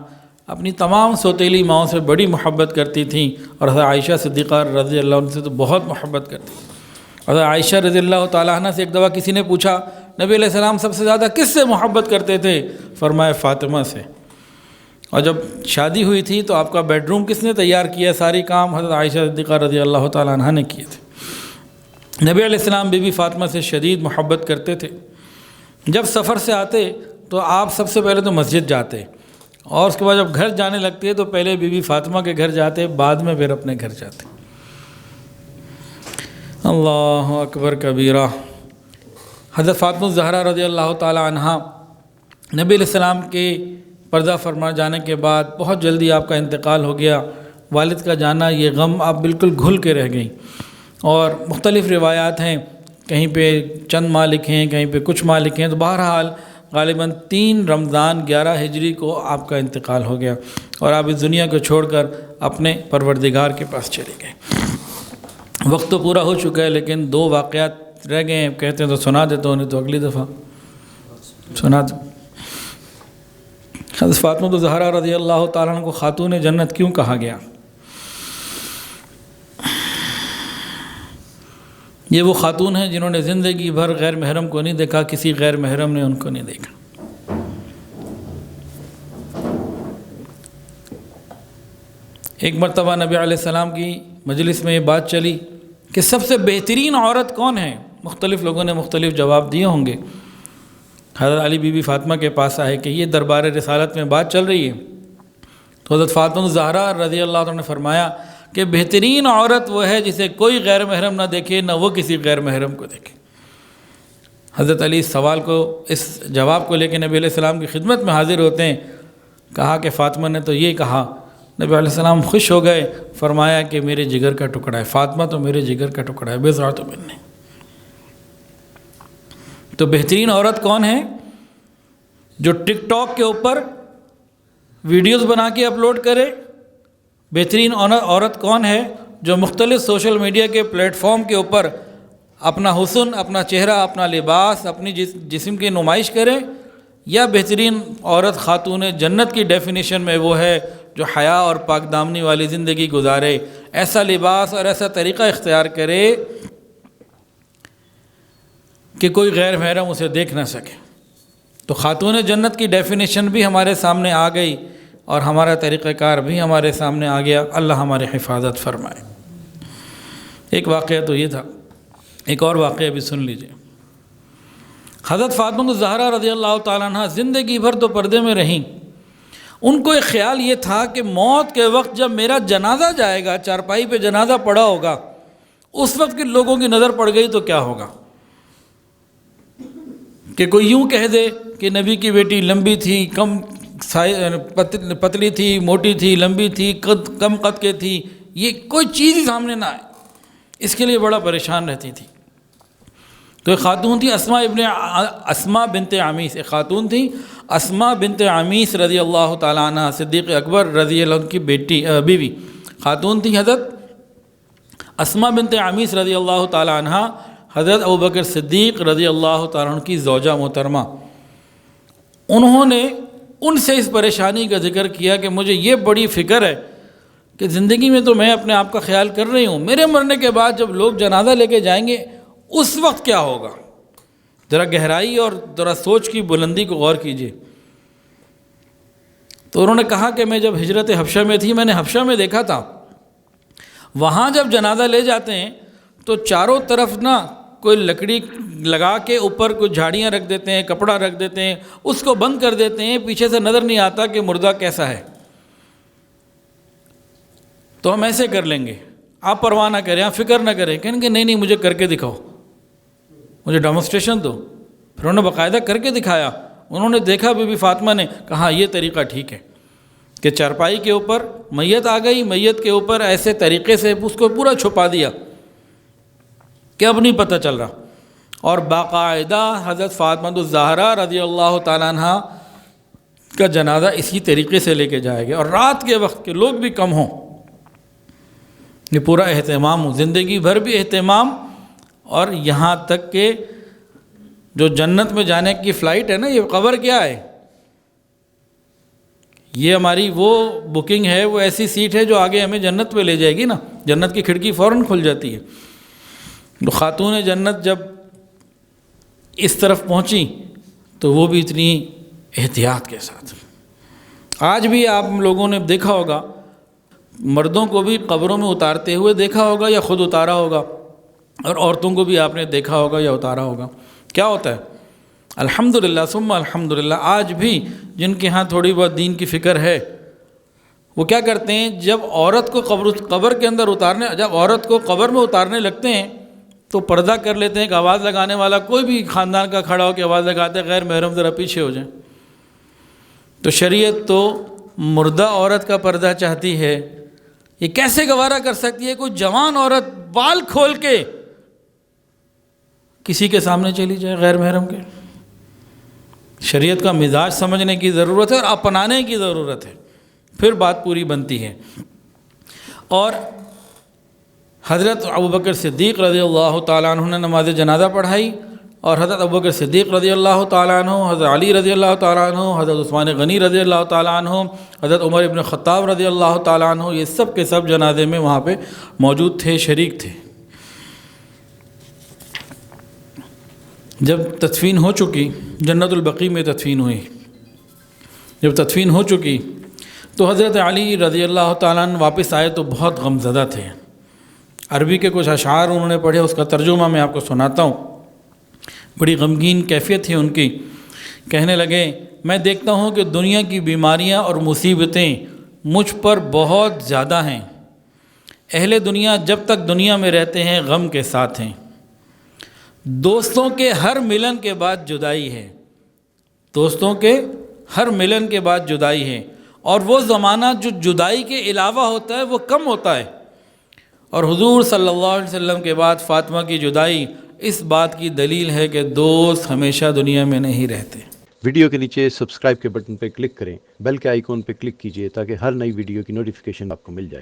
اپنی تمام سوتیلی ماؤں سے بڑی محبت کرتی تھیں، اور حضرت عائشہ صدیقہ رضی اللہ عنہ سے تو بہت محبت کرتی تھیں۔ حضرت عائشہ رضی اللہ تعالیٰ عنہ سے ایک دفعہ کسی نے پوچھا نبی علیہ السلام سب سے زیادہ کس سے محبت کرتے تھے؟ فرمایا فاطمہ سے۔ اور جب شادی ہوئی تھی تو آپ کا بیڈ روم کس نے تیار کیا؟ ساری کام حضرت عائشہ صدیقہ رضی اللہ تعالیٰ عنہ نے کیے تھے۔ نبی علیہ السلام بی بی فاطمہ سے شدید محبت کرتے تھے۔ جب سفر سے آتے تو آپ سب سے پہلے تو مسجد جاتے، اور اس کے بعد جب گھر جانے لگتے تو پہلے بی بی فاطمہ کے گھر جاتے، بعد میں پھر اپنے گھر جاتے۔ اللہ اکبر کبیرہ۔ حضرت فاطمہ الزہرا رضی اللہ تعالیٰ عنہ نبی علیہ السلام کے پردہ فرما جانے کے بعد بہت جلدی آپ کا انتقال ہو گیا۔ والد کا جانا، یہ غم آپ بالکل گھل کے رہ گئیں، اور مختلف روایات ہیں، کہیں پہ چند ماہ لکھے ہیں، کہیں پہ کچھ ماہ لکھے ہیں، تو بہرحال غالباً 3 رمضان 11 ہجری کو آپ کا انتقال ہو گیا، اور آپ اس دنیا کو چھوڑ کر اپنے پروردگار کے پاس چلے گئے۔ وقت تو پورا ہو چکا ہے، لیکن 2 واقعات رہ گئے ہیں، کہتے ہیں تو سنا دیتا ہوں، نہیں تو اگلی دفعہ سنا دو۔ حضرت فاطمہ الزہرا رضی اللہ تعالیٰ عنہ کو خاتون جنت کیوں کہا گیا؟ یہ وہ خاتون ہیں جنہوں نے زندگی بھر غیر محرم کو نہیں دیکھا، کسی غیر محرم نے ان کو نہیں دیکھا۔ ایک مرتبہ نبی علیہ السلام کی مجلس میں یہ بات چلی کہ سب سے بہترین عورت کون ہے؟ مختلف لوگوں نے مختلف جواب دیے ہوں گے۔ حضرت علی بی بی فاطمہ کے پاس آئے کہ یہ دربار رسالت میں بات چل رہی ہے، تو حضرت فاطمہ الزہرا رضی اللہ عنہ نے فرمایا کہ بہترین عورت وہ ہے جسے کوئی غیر محرم نہ دیکھے، نہ وہ کسی غیر محرم کو دیکھے۔ حضرت علی اس سوال کو، اس جواب کو لے کے نبی علیہ السلام کی خدمت میں حاضر ہوتے ہیں۔ کہا کہ فاطمہ نے تو یہ کہا۔ نبی علیہ السلام خوش ہو گئے، فرمایا کہ میرے جگر کا ٹکڑا ہے، فاطمہ تو میرے جگر کا ٹکڑا ہے، بضعۃ منی۔ تو بہترین عورت کون ہے؟ جو ٹک ٹاک کے اوپر ویڈیوز بنا کے اپلوڈ کرے؟ بہترین عورت کون ہے؟ جو مختلف سوشل میڈیا کے پلیٹ فارم کے اوپر اپنا حسن، اپنا چہرہ، اپنا لباس، اپنی جسم کی نمائش کرے؟ یا بہترین عورت خاتون جنت کی ڈیفینیشن میں وہ ہے جو حیا اور پاک دامنی والی زندگی گزارے، ایسا لباس اور ایسا طریقہ اختیار کرے کہ کوئی غیر محرم اسے دیکھ نہ سکے۔ تو خاتون جنت کی ڈیفینیشن بھی ہمارے سامنے آ گئی اور ہمارا طریقہ کار بھی ہمارے سامنے آ گیا۔ اللہ ہماری حفاظت فرمائے۔ ایک واقعہ تو یہ تھا، ایک اور واقعہ بھی سن لیجئے۔ حضرت فاطمہ الزہرا رضی اللہ تعالیٰ عنہ زندگی بھر تو پردے میں رہیں۔ ان کو ایک خیال یہ تھا کہ موت کے وقت جب میرا جنازہ جائے گا، چارپائی پہ جنازہ پڑا ہوگا، اس وقت کے لوگوں کی نظر پڑ گئی تو کیا ہوگا؟ کہ کوئی یوں کہہ دے کہ نبی کی بیٹی لمبی تھی، کم پتلی تھی، موٹی تھی، لمبی تھی، کم قد کے تھی، یہ کوئی چیز ہی سامنے نہ آئے، اس کے لیے بڑا پریشان رہتی تھی۔ تو ایک خاتون تھی اسماء بنت عمیس، ایک خاتون تھی اسماء بنت عمیس رضی اللہ تعالیٰ عنہ، صدیق اکبر رضی اللہ عنہ کی بیوی خاتون تھی حضرت اسماء بنت عمیس رضی اللہ تعالیٰ عنہ، حضرت ابوبکر صدیق رضی اللہ تعالیٰ عنہ کی زوجہ محترمہ۔ انہوں نے ان سے اس پریشانی کا ذکر کیا کہ مجھے یہ بڑی فکر ہے کہ زندگی میں تو میں اپنے آپ کا خیال کر رہی ہوں، میرے مرنے کے بعد جب لوگ جنازہ لے کے جائیں گے اس وقت کیا ہوگا؟ ذرا گہرائی اور ذرا سوچ کی بلندی کو غور کیجیے۔ تو انہوں نے کہا کہ میں جب ہجرت حبشہ میں تھی، میں نے حبشہ میں دیکھا تھا، وہاں جب جنازہ لے جاتے ہیں تو چاروں طرف نا کوئی لکڑی لگا کے اوپر کوئی جھاڑیاں رکھ دیتے ہیں، کپڑا رکھ دیتے ہیں، اس کو بند کر دیتے ہیں، پیچھے سے نظر نہیں آتا کہ مردہ کیسا ہے۔ تو ہم ایسے کر لیں گے، آپ پرواہ نہ کریں، آپ فکر نہ کریں۔ کہیں گے نہیں مجھے کر کے دکھاؤ، مجھے ڈیمونسٹریشن دو۔ پھر انہوں نے باقاعدہ کر کے دکھایا۔ انہوں نے دیکھا، بی بی فاطمہ نے کہا یہ طریقہ ٹھیک ہے کہ چارپائی کے اوپر میت آ گئی، میت کے اوپر ایسے طریقے سے اس کو پورا چھپا دیا کہ اب نہیں پتہ چل رہا، اور باقاعدہ حضرت فاطمہ الزہرا رضی اللہ تعالیٰ عنہ کا جنازہ اسی طریقے سے لے کے جائے گا، اور رات کے وقت کے لوگ بھی کم ہوں، یہ پورا اہتمام ہو، زندگی بھر بھی اہتمام۔ اور یہاں تک کہ جو جنت میں جانے کی فلائٹ ہے نا، یہ قبر کیا ہے؟ یہ ہماری وہ بکنگ ہے، وہ ایسی سیٹ ہے جو آگے ہمیں جنت میں لے جائے گی نا، جنت کی کھڑکی فوراً کھل جاتی ہے۔ تو خاتون جنت جب اس طرف پہنچی تو وہ بھی اتنی احتیاط کے ساتھ۔ آج بھی آپ لوگوں نے دیکھا ہوگا، مردوں کو بھی قبروں میں اتارتے ہوئے دیکھا ہوگا یا خود اتارا ہوگا، اور عورتوں کو بھی آپ نے دیکھا ہوگا یا اتارا ہوگا۔ کیا ہوتا ہے؟ الحمدللہ ثم الحمدللہ، آج بھی جن کے ہاں تھوڑی بہت دین کی فکر ہے، وہ کیا کرتے ہیں، جب عورت کو قبر کے اندر جب عورت کو قبر میں اتارنے لگتے ہیں تو پردہ کر لیتے ہیں کہ آواز لگانے والا کوئی بھی خاندان کا کھڑا ہو کے آواز لگاتے ہیں، غیر محرم ذرا پیچھے ہو جائیں۔ تو شریعت تو مردہ عورت کا پردہ چاہتی ہے، یہ کیسے گوارا کر سکتی ہے کوئی جوان عورت بال کھول کے کسی کے سامنے چلی جائے غیر محرم کے؟ شریعت کا مزاج سمجھنے کی ضرورت ہے اور اپنانے کی ضرورت ہے، پھر بات پوری بنتی ہے۔ اور حضرت ابوبکر صدیق رضی اللہ تعالیٰ عنہ نے نماز جنازہ پڑھائی، اور حضرت ابوبکر صدیق رضی اللہ تعالیٰ عنہ، حضرت علی رضی اللہ تعالیٰ عنہ، حضرت عثمان غنی رضی اللہ تعالیٰ عنہ، حضرت عمر ابن خطاب رضی اللہ تعالیٰ عنہ، یہ سب کے سب جنازے میں وہاں پہ موجود تھے، شریک تھے۔ جب تدفین ہو چکی، جنت البقیع میں تدفین ہوئی، جب تدفین ہو چکی تو حضرت علی رضی اللہ تعالیٰ عنہ واپس آئے تو بہت غمزدہ تھے. عربی کے کچھ اشعار انہوں نے پڑھے, اس کا ترجمہ میں آپ کو سناتا ہوں. بڑی غمگین کیفیت تھی ان کی. کہنے لگے, میں دیکھتا ہوں کہ دنیا کی بیماریاں اور مصیبتیں مجھ پر بہت زیادہ ہیں. اہل دنیا جب تک دنیا میں رہتے ہیں غم کے ساتھ ہیں. دوستوں کے ہر ملن کے بعد جدائی ہے. دوستوں کے ہر ملن کے بعد جدائی ہے, اور وہ زمانہ جو جدائی کے علاوہ ہوتا ہے وہ کم ہوتا ہے. اور حضور صلی اللہ علیہ وسلم کے بعد فاطمہ کی جدائی اس بات کی دلیل ہے کہ دوست ہمیشہ دنیا میں نہیں رہتے. ویڈیو کے نیچے سبسکرائب کے بٹن پہ کلک کریں, بیل کے آئیکن پہ کلک کیجئے تاکہ ہر نئی ویڈیو کی نوٹیفیکیشن آپ کو مل جائے.